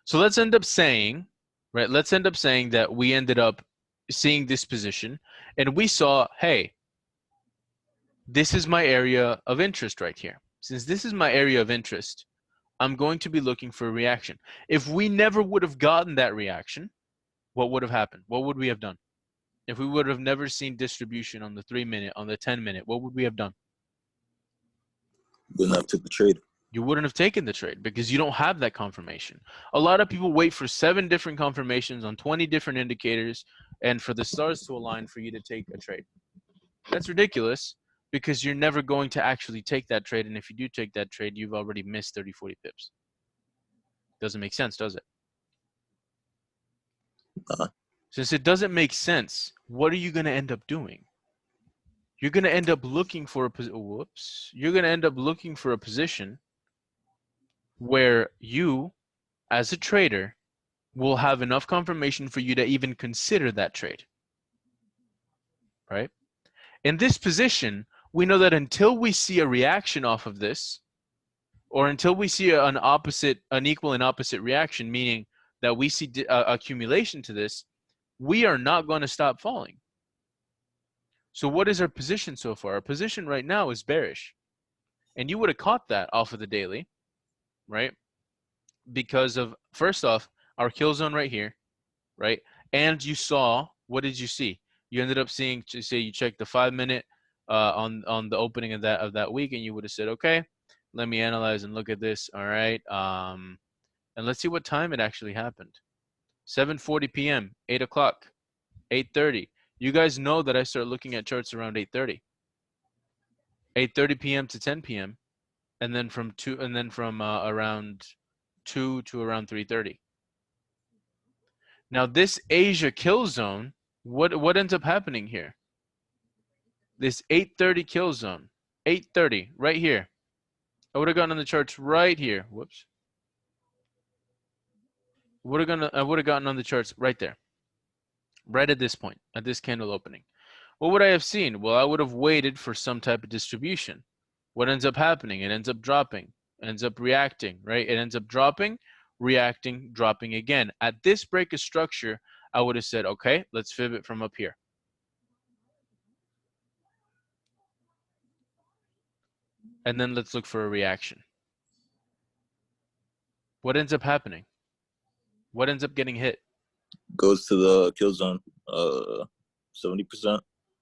So let's end up saying, right, let's end up saying that we ended up seeing this position and we saw, hey, this is my area of interest right here. Since this is my area of interest, I'm going to be looking for a reaction. If we never would have gotten that reaction, what would have happened? What would we have done? If we would have never seen distribution on the 3-minute, on the 10-minute, what would we have done? Wouldn't have took the trade. You wouldn't have taken the trade because you don't have that confirmation. A lot of people wait for 7 different confirmations on 20 different indicators and for the stars to align for you to take a trade. That's ridiculous because you're never going to actually take that trade. And if you do take that trade, you've already missed 30, 40 pips. Doesn't make sense, does it? Since it doesn't make sense, what are you going to end up doing? You're going to end up looking for You're going to end up looking for a position where you, as a trader, will have enough confirmation for you to even consider that trade. Right? In this position, we know that until we see a reaction off of this, or until we see an equal and opposite reaction, meaning that we see accumulation to this, we are not going to stop falling. So what is our position so far? Our position right now is bearish. And you would have caught that off of the daily, right? Because of, first off, our kill zone right here, right? And you saw, what did you see? You ended up seeing, say you checked the 5-minute on the opening of that week, and you would have said, okay, let me analyze and look at this. All right. And let's see what time it actually happened. 7:40 p.m., 8 o'clock, 8:30. You guys know that I start looking at charts around 8:30. 8:30 p.m. to 10 p.m. and then from around 2 to around 3:30. Now this Asia kill zone, what ends up happening here? This 8:30 kill zone, 8:30 right here. I would have gotten on the charts right here. Whoops. I would have gotten on the charts right there. Right at this point, at this candle opening. What would I have seen? Well, I would have waited for some type of distribution. What ends up happening? It ends up dropping. It ends up reacting, right? It ends up dropping, reacting, dropping again. At this break of structure, I would have said, okay, let's fib it from up here. And then let's look for a reaction. What ends up happening? What ends up getting hit? Goes to the kill zone, 70%.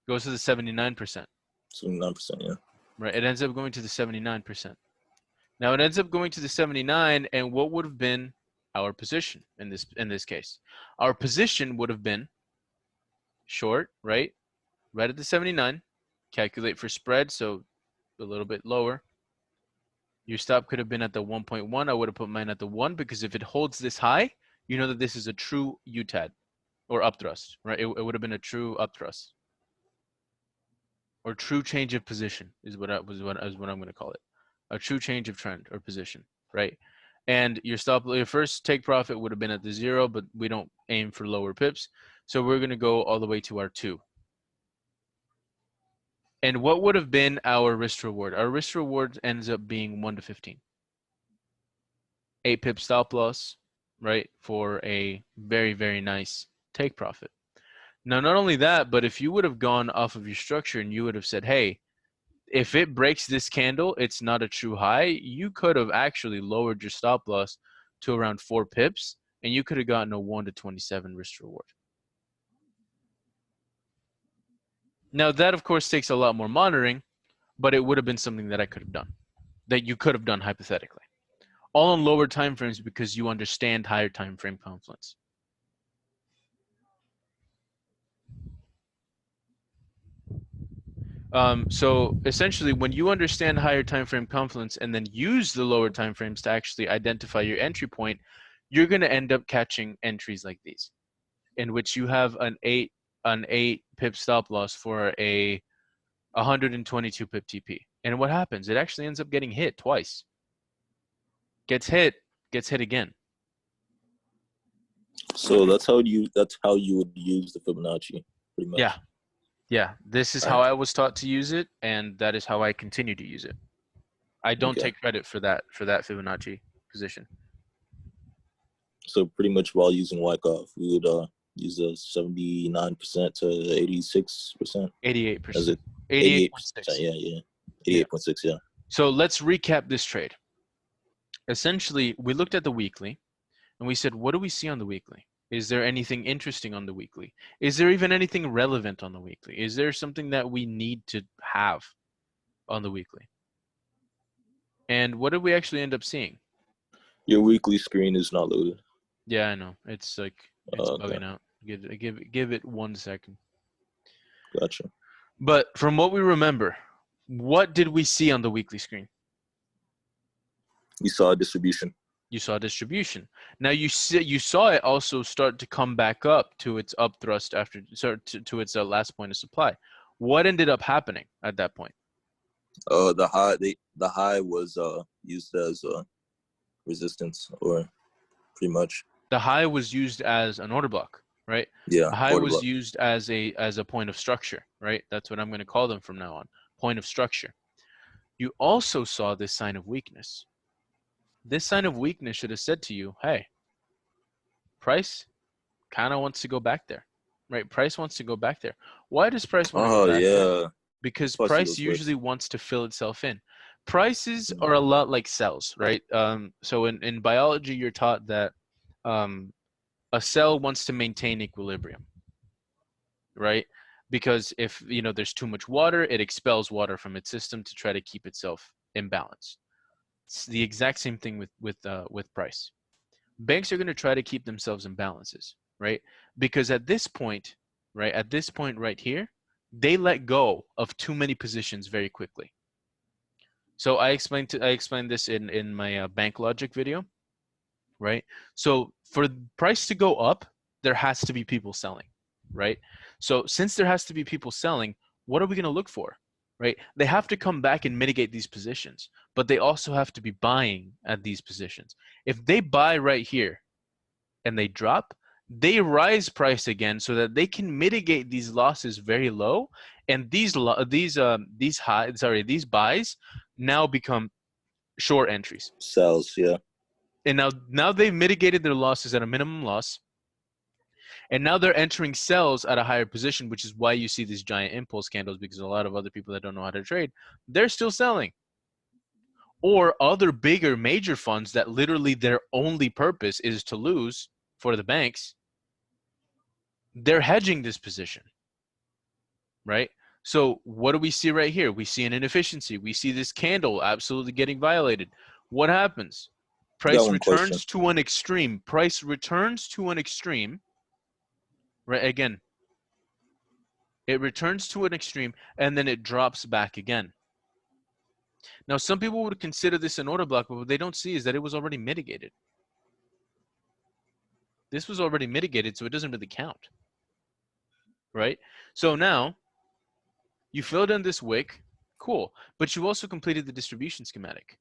Goes to the 79%. 79%, yeah. Right, it ends up going to the 79%. Now it ends up going to the 79, and what would have been our position in this case? Our position would have been short, right? Right at the 79. Calculate for spread, so a little bit lower. Your stop could have been at the 1.1. I would have put mine at the 1 because if it holds this high, you know that this is a true UTAD or upthrust, right? It would have been a true upthrust or true change of position is what I'm going to call it. A true change of trend or position, right? And your first take profit would have been at the 0, but we don't aim for lower pips. So we're going to go all the way to our 2. And what would have been our risk reward? Our risk reward ends up being 1 to 15. 8 pip stop loss, right? For a very, very nice take profit. Now, not only that, but if you would have gone off of your structure and you would have said, hey, if it breaks this candle, it's not a true high, you could have actually lowered your stop loss to around 4 pips, and you could have gotten a 1 to 27 risk reward. Now, that, of course, takes a lot more monitoring, but it would have been something that I could have done, that you could have done hypothetically. All on lower time frames because you understand higher time frame confluence. So essentially, when you understand higher time frame confluence and then use the lower time frames to actually identify your entry point, you're going to end up catching entries like these, in which you have an 8 pip stop loss for a 122 pip TP. And what happens? It actually ends up getting hit twice. Gets hit again. So that's how you would use the Fibonacci, pretty much. Yeah. This is how I was taught to use it, and that is how I continue to use it. I don't take credit for that Fibonacci position. So pretty much while using Wyckoff, we would use a 79% to 86%. 88%. Is it 88.6. Yeah. 88.6, yeah. So let's recap this trade. Essentially, we looked at the weekly, and we said, what do we see on the weekly? Is there anything interesting on the weekly? Is there even anything relevant on the weekly? Is there something that we need to have on the weekly? And what did we actually end up seeing? Your weekly screen is not loaded. Yeah, I know. It's like it's bugging out. Give it 1 second. Gotcha. But from what we remember, what did we see on the weekly screen? You saw a distribution. You saw distribution. Now you saw it also start to come back up to its upthrust after to its last point of supply. What ended up happening at that point? The high was used as resistance, or pretty much. The high was used as an order block, right? Yeah. The high was used as a point of structure, right? That's what I'm going to call them from now on. Point of structure. You also saw this sign of weakness. This sign of weakness should have said to you, hey, price kind of wants to go back there, right? Price wants to go back there. Why does price want to go back there? Because price usually wants to fill itself in. Prices are a lot like cells, right? So in biology, you're taught that a cell wants to maintain equilibrium, right? Because if there's too much water, it expels water from its system to try to keep itself in balance. It's the exact same thing with price. Banks are going to try to keep themselves in balances, right? Because at this point right here, they let go of too many positions very quickly. So I explained this in my bank logic video, right? So for price to go up, there has to be people selling, right? So since there has to be people selling, what are we going to look for, right? They have to come back and mitigate these positions, but they also have to be buying at these positions. If they buy right here and they drop, they rise price again so that they can mitigate these losses very low, and these buys now become short entries. Sells, yeah. And now they've mitigated their losses at a minimum loss. And now they're entering sells at a higher position, which is why you see these giant impulse candles, because a lot of other people that don't know how to trade, they're still selling. Or other bigger major funds that literally their only purpose is to lose for the banks, they're hedging this position, right? So what do we see right here? We see an inefficiency. We see this candle absolutely getting violated. What happens? Price returns to an extreme. Price returns to an extreme. Right, again, it returns to an extreme and then it drops back again. Now, some people would consider this an order block, but what they don't see is that it was already mitigated. This was already mitigated, so it doesn't really count, right? So now you filled in this wick, cool, but you also completed the distribution schematic.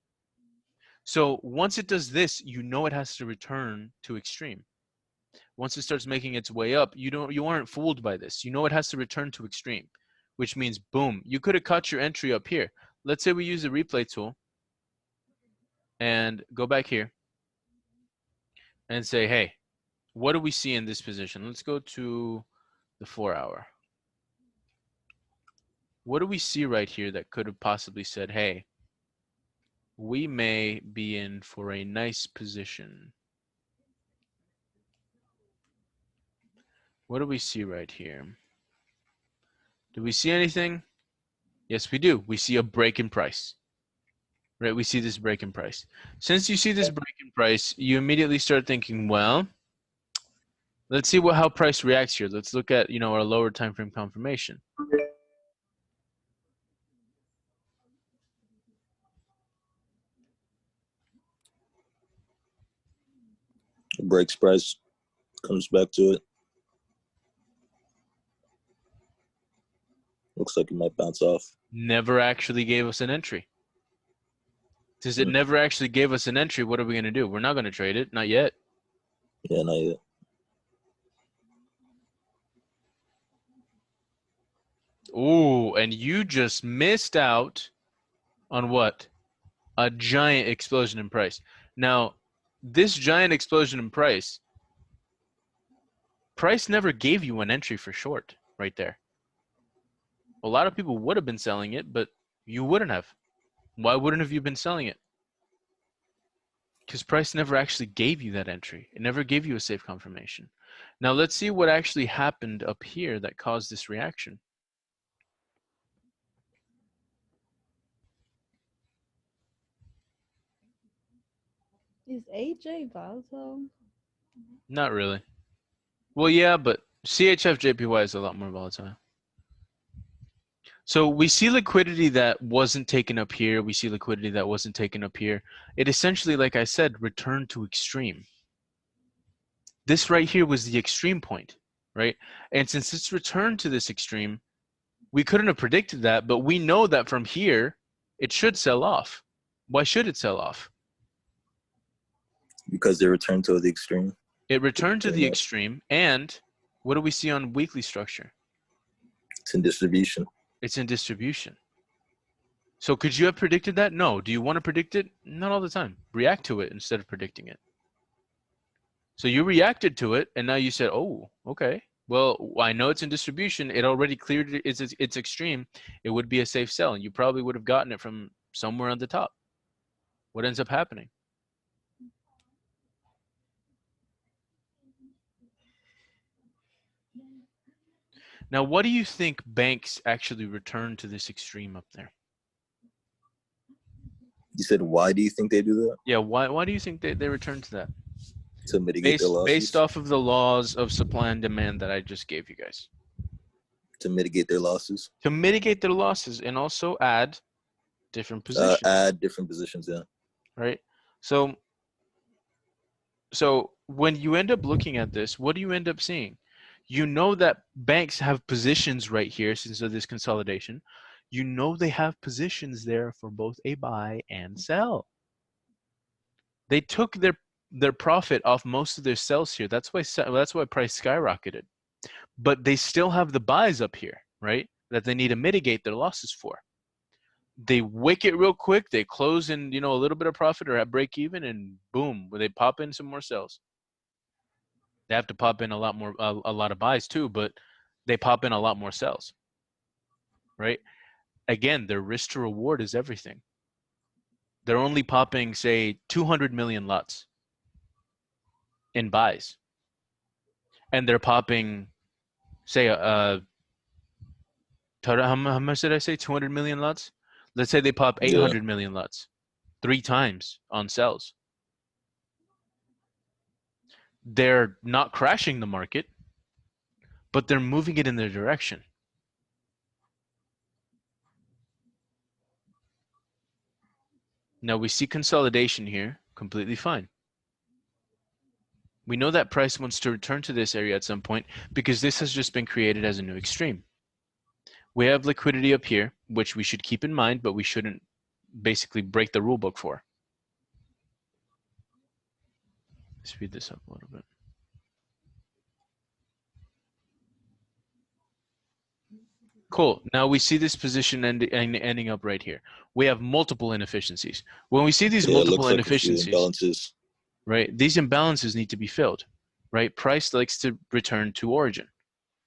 So once it does this, you know it has to return to extreme. Once it starts making its way up, you aren't fooled by this. You know it has to return to extreme, which means boom, you could have cut your entry up here. Let's say we use the replay tool and go back here and say, hey, what do we see in this position? Let's go to the 4 hour. What do we see right here that could have possibly said, hey, we may be in for a nice position? What do we see right here? Do we see anything? Yes, we do. We see a break in price. Right, we see this break in price. Since you see this break in price, you immediately start thinking, well, let's see how price reacts here. Let's look at, our lower time frame confirmation. Breaks price, comes back to it. Looks like it might bounce off. Never actually gave us an entry. Since it never actually gave us an entry, what are we going to do? We're not going to trade it. Not yet. Yeah, not yet. Ooh, and you just missed out on what? A giant explosion in price. Now, this giant explosion in price never gave you an entry for short right there. A lot of people would have been selling it, but you wouldn't have. Why wouldn't have you been selling it? Because price never actually gave you that entry. It never gave you a safe confirmation. Now let's see what actually happened up here that caused this reaction. Is AJ volatile? Not really. Well, yeah, but CHF JPY is a lot more volatile. So we see liquidity that wasn't taken up here. We see liquidity that wasn't taken up here. It essentially, like I said, returned to extreme. This right here was the extreme point, right? And since it's returned to this extreme, we couldn't have predicted that, but we know that from here, it should sell off. Why should it sell off? Because they returned to the extreme. It returned to the extreme, and what do we see on weekly structure? It's in distribution. It's in distribution. So could you have predicted that? No. Do you want to predict it? Not all the time. React to it instead of predicting it. So you reacted to it, and now you said, oh, okay. Well, I know it's in distribution. It already cleared its extreme. It would be a safe sell, and you probably would have gotten it from somewhere on the top. What ends up happening? Now, what do you think banks actually return to this extreme up there? You said, why do you think they do that? Yeah, why do you think they return to that? To mitigate their losses. Based off of the laws of supply and demand that I just gave you guys. To mitigate their losses. To mitigate their losses and also add different positions. Add different positions, yeah. Right? So when you end up looking at this, what do you end up seeing? You know that banks have positions right here since of this consolidation. You know they have positions there for both a buy and sell. They took their profit off most of their sells here. That's why price skyrocketed. But they still have the buys up here, right? That they need to mitigate their losses for. They wick it real quick. They close in, a little bit of profit or at break even, and boom, they pop in some more sells. They have to pop in a lot of buys too, but they pop in a lot more sells, right? Again, their risk to reward is everything. They're only popping, say, 200 million lots in buys, and they're popping, say, how much did I say? 200 million lots. Let's say they pop 800 million lots, 3 times on sells. They're not crashing the market, but they're moving it in their direction. Now we see consolidation here, completely fine. We know that price wants to return to this area at some point because this has just been created as a new extreme. We have liquidity up here, which we should keep in mind, but we shouldn't basically break the rule book for. Speed this up a little bit. Cool. Now we see this position ending up right here. We have multiple inefficiencies. When we see these Yeah, it multiple looks like a few inefficiencies, imbalances. right, these imbalances need to be filled, right? Price likes to return to origin,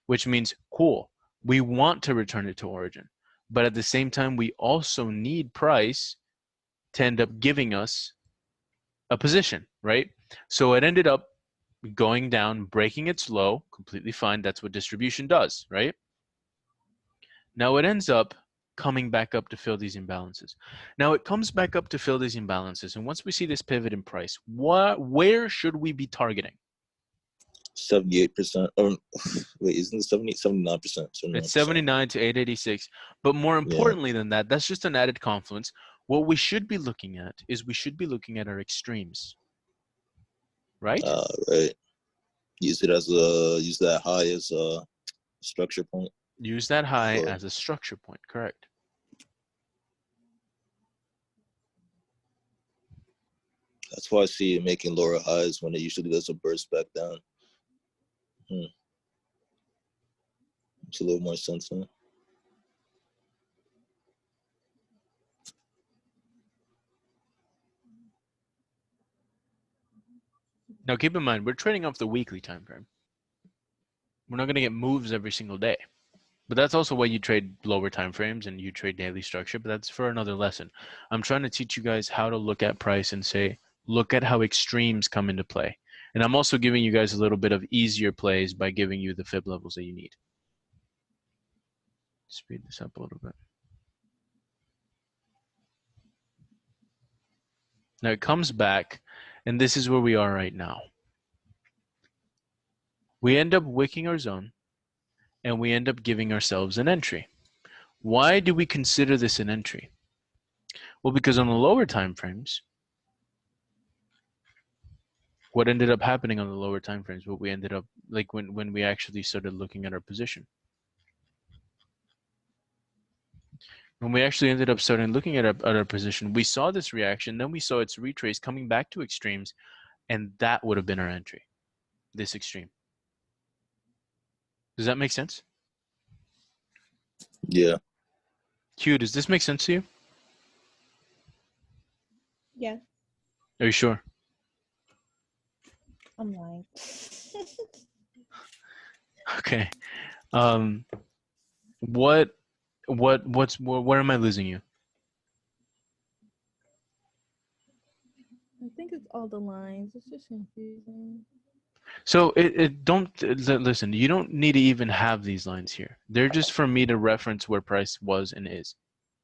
which means, cool, we want to return it to origin. But at the same time, we also need price to end up giving us a position, right? So it ended up going down, breaking its low, completely fine. That's what distribution does, right? Now it ends up coming back up to fill these imbalances. Now it comes back up to fill these imbalances. And once we see this pivot in price, where should we be targeting? 78%. Wait, isn't it 79%? It's 79 to 886. But more importantly than that, that's just an added confluence. What we should be looking at is we should be looking at our extremes. Right? Right. Use that high as a structure point. Use that high as a structure point, correct. That's why I see it making lower highs when it usually does a burst back down. Makes a little more sense now. Now keep in mind, we're trading off the weekly time frame. We're not going to get moves every single day. But that's also why you trade lower time frames and you trade daily structure, but that's for another lesson. I'm trying to teach you guys how to look at price and say, look at how extremes come into play. And I'm also giving you guys a little bit of easier plays by giving you the fib levels that you need. Speed this up a little bit. Now it comes back, and this is where we are right now. We end up wicking our zone, and we end up giving ourselves an entry. Why do we consider this an entry? Well, because on the lower time frames, what ended up happening on the lower time frames, what we ended up, like when we actually started looking at our position. When we actually ended up starting looking at our position, we saw this reaction, then we saw its retrace coming back to extremes, and that would have been our entry, this extreme. Does that make sense? Yeah. Q, does this make sense to you? Yeah, Are you sure? I'm lying. Okay. Where am I losing you? I think it's all the lines. It's just confusing. So listen, you don't need to even have these lines here. They're just for me to reference where price was and is.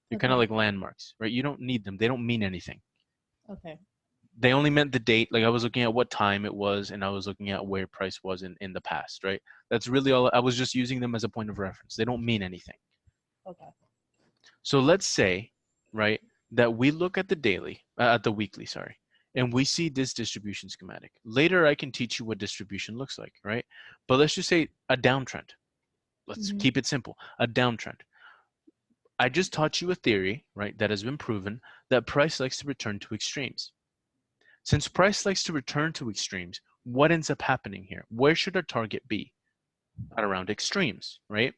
They're kind of like landmarks, right? You don't need them. They don't mean anything. Okay. They only meant the date. Like I was looking at what time it was, and I was looking at where price was in the past, right? That's really all. I was just using them as a point of reference. They don't mean anything. Okay. So let's say, right, that we look at the daily, at the weekly, sorry, and we see this distribution schematic. Later, I can teach you what distribution looks like, right? But let's just say a downtrend. Let's keep it simple, a downtrend. I just taught you a theory, right, that has been proven that price likes to return to extremes. Since price likes to return to extremes, what ends up happening here? Where should our target be? At around extremes, right?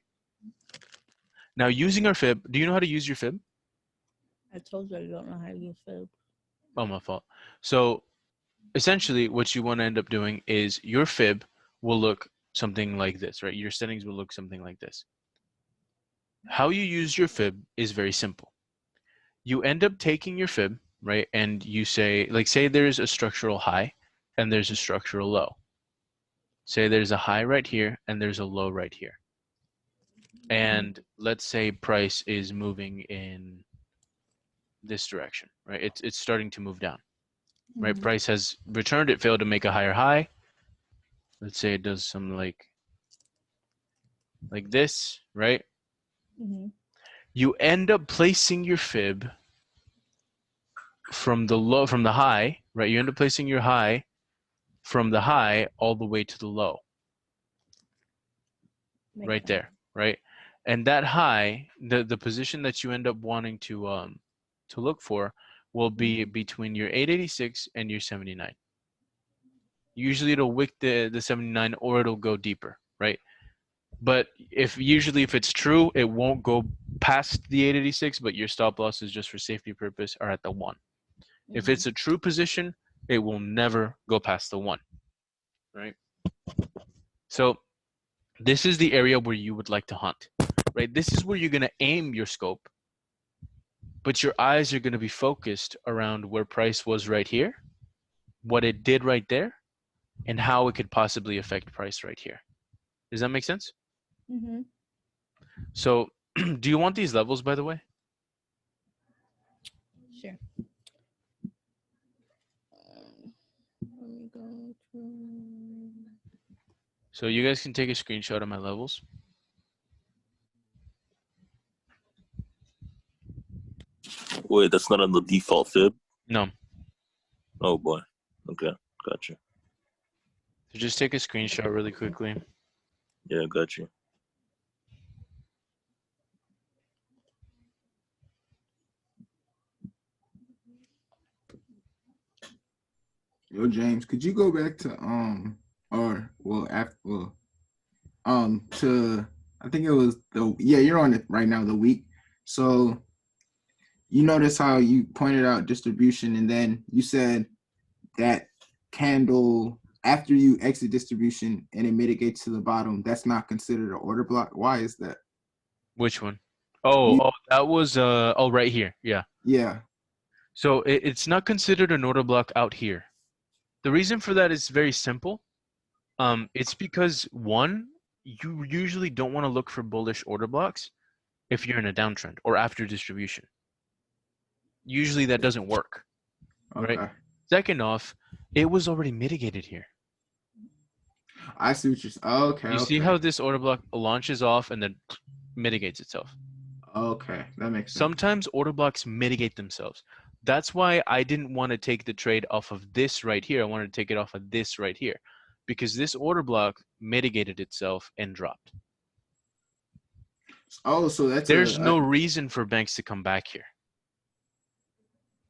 Now, using our fib, do you know how to use your fib? I told you I don't know how to use fib. Oh, my fault. So essentially what you want to end up doing is your fib will look something like this, right? Your settings will look something like this. How you use your fib is very simple. You end up taking your fib, right? And you say, like, say there's a structural high and there's a structural low. Say there's a high right here and there's a low right here. And let's say price is moving in this direction, right? It's starting to move down, right? Price has returned, it failed to make a higher high. Let's say it does some like this, right? You end up placing your fib from the high, right? You end up placing your high from the high all the way to the low, Makes right sense. there, right? And that high, the position that you end up wanting to look for will be between your 886 and your 79. Usually it'll wick the 79 or it'll go deeper, right? But if it's true, it won't go past the 886, but your stop losses just for safety purpose are at the 1. If it's a true position, it will never go past the 1, right? So this is the area where you would like to hunt, right? This is where you're going to aim your scope, but your eyes are going to be focused around where price was right here, what it did right there, and how it could possibly affect price right here. Does that make sense? Mm-hmm. So do you want these levels, by the way? Sure. Let me go through. So you guys can take a screenshot of my levels. Wait, that's not on the default fib? No. Oh boy. Okay, gotcha. So just take a screenshot really quickly. Yeah, got you. Yo, James, could you go back to to I think it was you're on it right now, the week. So you notice how you pointed out distribution, and then you said that candle after you exit distribution and it mitigates to the bottom, that's not considered an order block. Why is that? Which one? Oh, that was right here. Yeah. Yeah. So it's not considered an order block out here. The reason for that is very simple. It's because one, you usually don't want to look for bullish order blocks if you're in a downtrend or after distribution. Usually that doesn't work, Okay. right? Second off, it was already mitigated here. I see what you're saying. Okay. You see how this order block launches off and then mitigates itself? Okay, that makes sense. Sometimes order blocks mitigate themselves. That's why I didn't want to take the trade off of this right here. I wanted to take it off of this right here because this order block mitigated itself and dropped. Oh, so there's no reason for banks to come back here.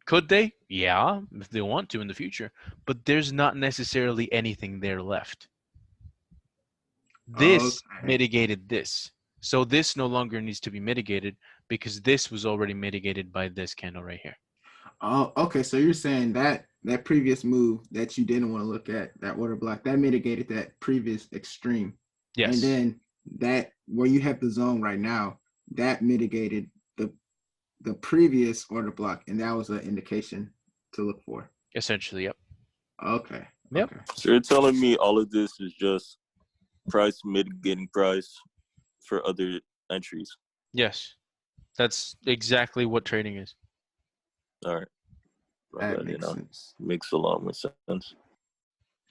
Could they? Yeah, if they want to in the future. But there's not necessarily anything there left. This mitigated this. So this no longer needs to be mitigated because this was already mitigated by this candle right here. Oh, okay. So you're saying that previous move that you didn't want to look at, that order block, that mitigated that previous extreme. Yes. And then that where you have the zone right now, that mitigated the previous order block, and that was an indication to look for. Essentially, yep. Okay. Yep. Okay. So you're telling me all of this is just price mitigating price for other entries? Yes. That's exactly what trading is. All right. That makes sense. Makes a lot more sense.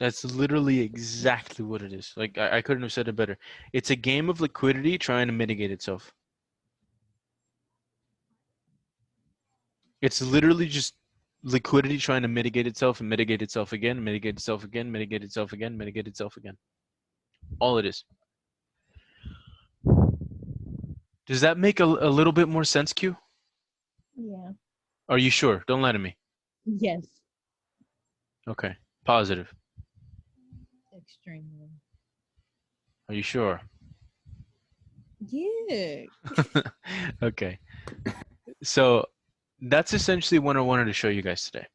That's literally exactly what it is. Like, I couldn't have said it better. It's a game of liquidity trying to mitigate itself. It's literally just liquidity trying to mitigate itself and mitigate itself again, mitigate itself again, mitigate itself again, mitigate itself again. All it is. Does that make a little bit more sense, Q? Yeah. Are you sure? Don't lie to me. Yes. Okay. Positive. Extremely. Are you sure? Yeah. Okay. So that's essentially what I wanted to show you guys today.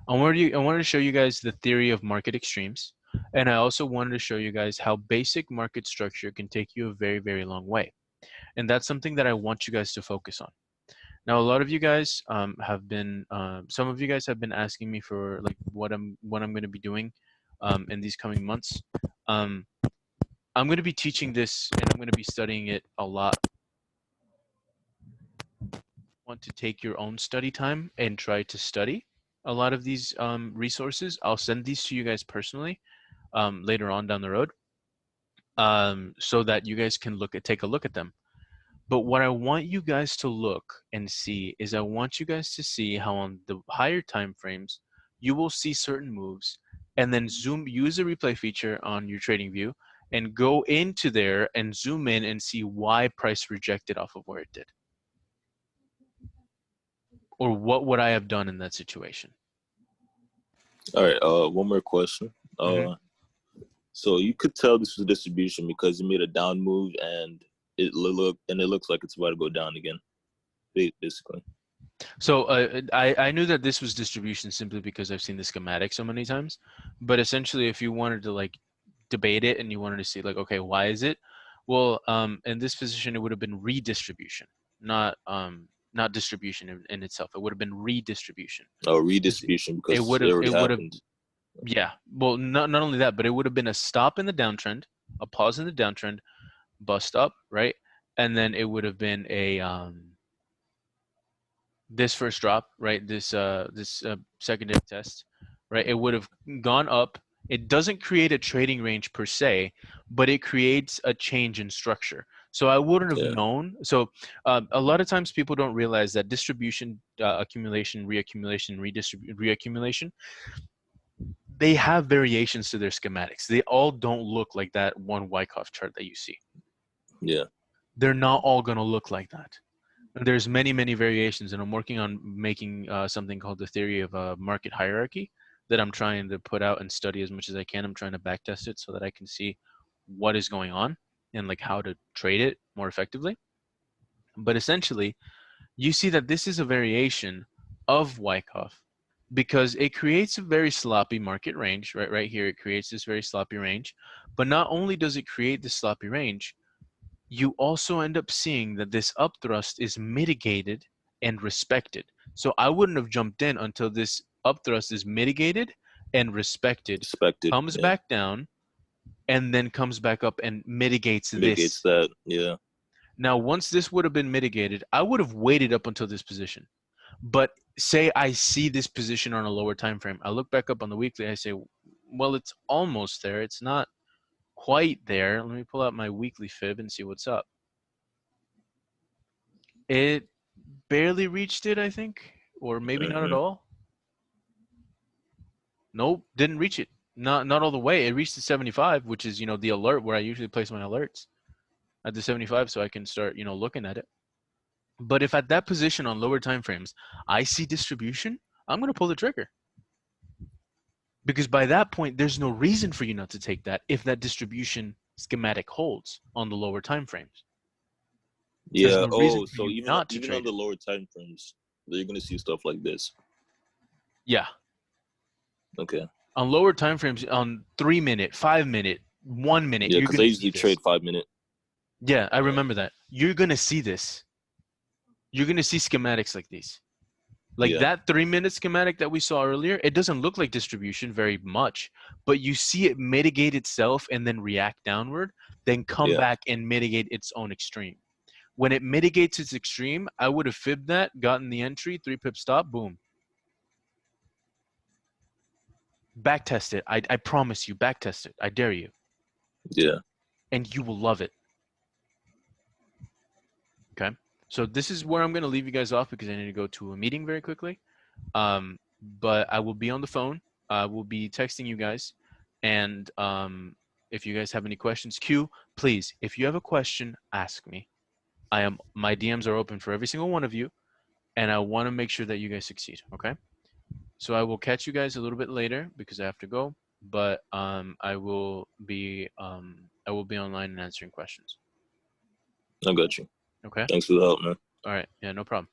I wanted to show you guys the theory of market extremes, and I also wanted to show you guys how basic market structure can take you a very, very long way. And that's something that I want you guys to focus on. Now, a lot of you guys have been, some of you guys have been asking me for like what I'm going to be doing in these coming months. I'm going to be teaching this, and I'm going to be studying it a lot. Want to take your own study time and try to study a lot of these resources. I'll send these to you guys personally later on down the road, so that you guys can take a look at them. But what I want you guys to look and see is I want you guys to see how on the higher time frames, you will see certain moves and then use the replay feature on your trading view and go into there and zoom in and see why price rejected off of where it did. Or what would I have done in that situation? All right. One more question. Mhm. So you could tell this was a distribution because it made a down move and it looks like it's about to go down again, basically. So I knew that this was distribution simply because I've seen the schematic so many times. But essentially, if you wanted to like debate it and you wanted to see like, okay, why is it? Well, in this position, it would have been redistribution, not distribution in itself. It would have been redistribution. Oh, redistribution It because would it have already happened. yeah. Well, not only that, but it would have been a stop in the downtrend, a pause in the downtrend, bust up, right? And then it would have been a this first drop, right? This secondary test, right? It would have gone up. It doesn't create a trading range per se, but it creates a change in structure. So I wouldn't have Yeah. known. So a lot of times people don't realize that distribution, accumulation, reaccumulation, reaccumulation, they have variations to their schematics. They all don't look like that one Wyckoff chart that you see. Yeah. They're not all going to look like that. There's many variations, and I'm working on making something called the theory of a market hierarchy that I'm trying to put out and study as much as I can. I'm trying to backtest it so that I can see what is going on and like how to trade it more effectively. But essentially, you see that this is a variation of Wyckoff because it creates a very sloppy market range, right here. It creates this very sloppy range, but not only does it create this sloppy range, you also end up seeing that this upthrust is mitigated and respected. So I wouldn't have jumped in until this upthrust is mitigated and respected, Expected. comes Yeah. back down, and then comes back up and mitigates Mitigates this. that. Yeah. Now, once this would have been mitigated, I would have waited up until this position. But say I see this position on a lower time frame. I look back up on the weekly. I say, well, it's almost there. It's not quite there. Let me pull out my weekly fib and see what's up. It barely reached it, I think, or maybe not at all. Nope, didn't reach it. Not all the way. It reached the 75, which is, the alert where I usually place my alerts at the 75 so I can start, looking at it. But if at that position on lower time frames, I see distribution, I'm going to pull the trigger. Because by that point, there's no reason for you not to take that if that distribution schematic holds on the lower time frames. Yeah. There's no reason for So you even not to on trade the it. lower time frames, you're gonna see stuff like this. Yeah. Okay. On lower time frames, on 3 minute, 5 minute, 1 minute, Yeah, you're because going I to see usually this. trade 5 minute. Yeah, I remember that. You're going to see this. You're going to see schematics like these. Like that 3 minute schematic that we saw earlier, it doesn't look like distribution very much, but you see it mitigate itself and then react downward, then come back and mitigate its own extreme. When it mitigates its extreme, I would have fibbed that, gotten the entry, 3 pip stop, boom. Backtest it. I promise you, backtest it. I dare you. Yeah. And you will love it. Okay. So this is where I'm going to leave you guys off because I need to go to a meeting very quickly. But I will be on the phone. I will be texting you guys. And if you guys have any questions, Q, please, if you have a question, ask me. My DMs are open for every single one of you. And I want to make sure that you guys succeed. Okay. So I will catch you guys a little bit later because I have to go. But I will be online and answering questions. I got you. Okay. Thanks for the help, man. All right. Yeah, no problem.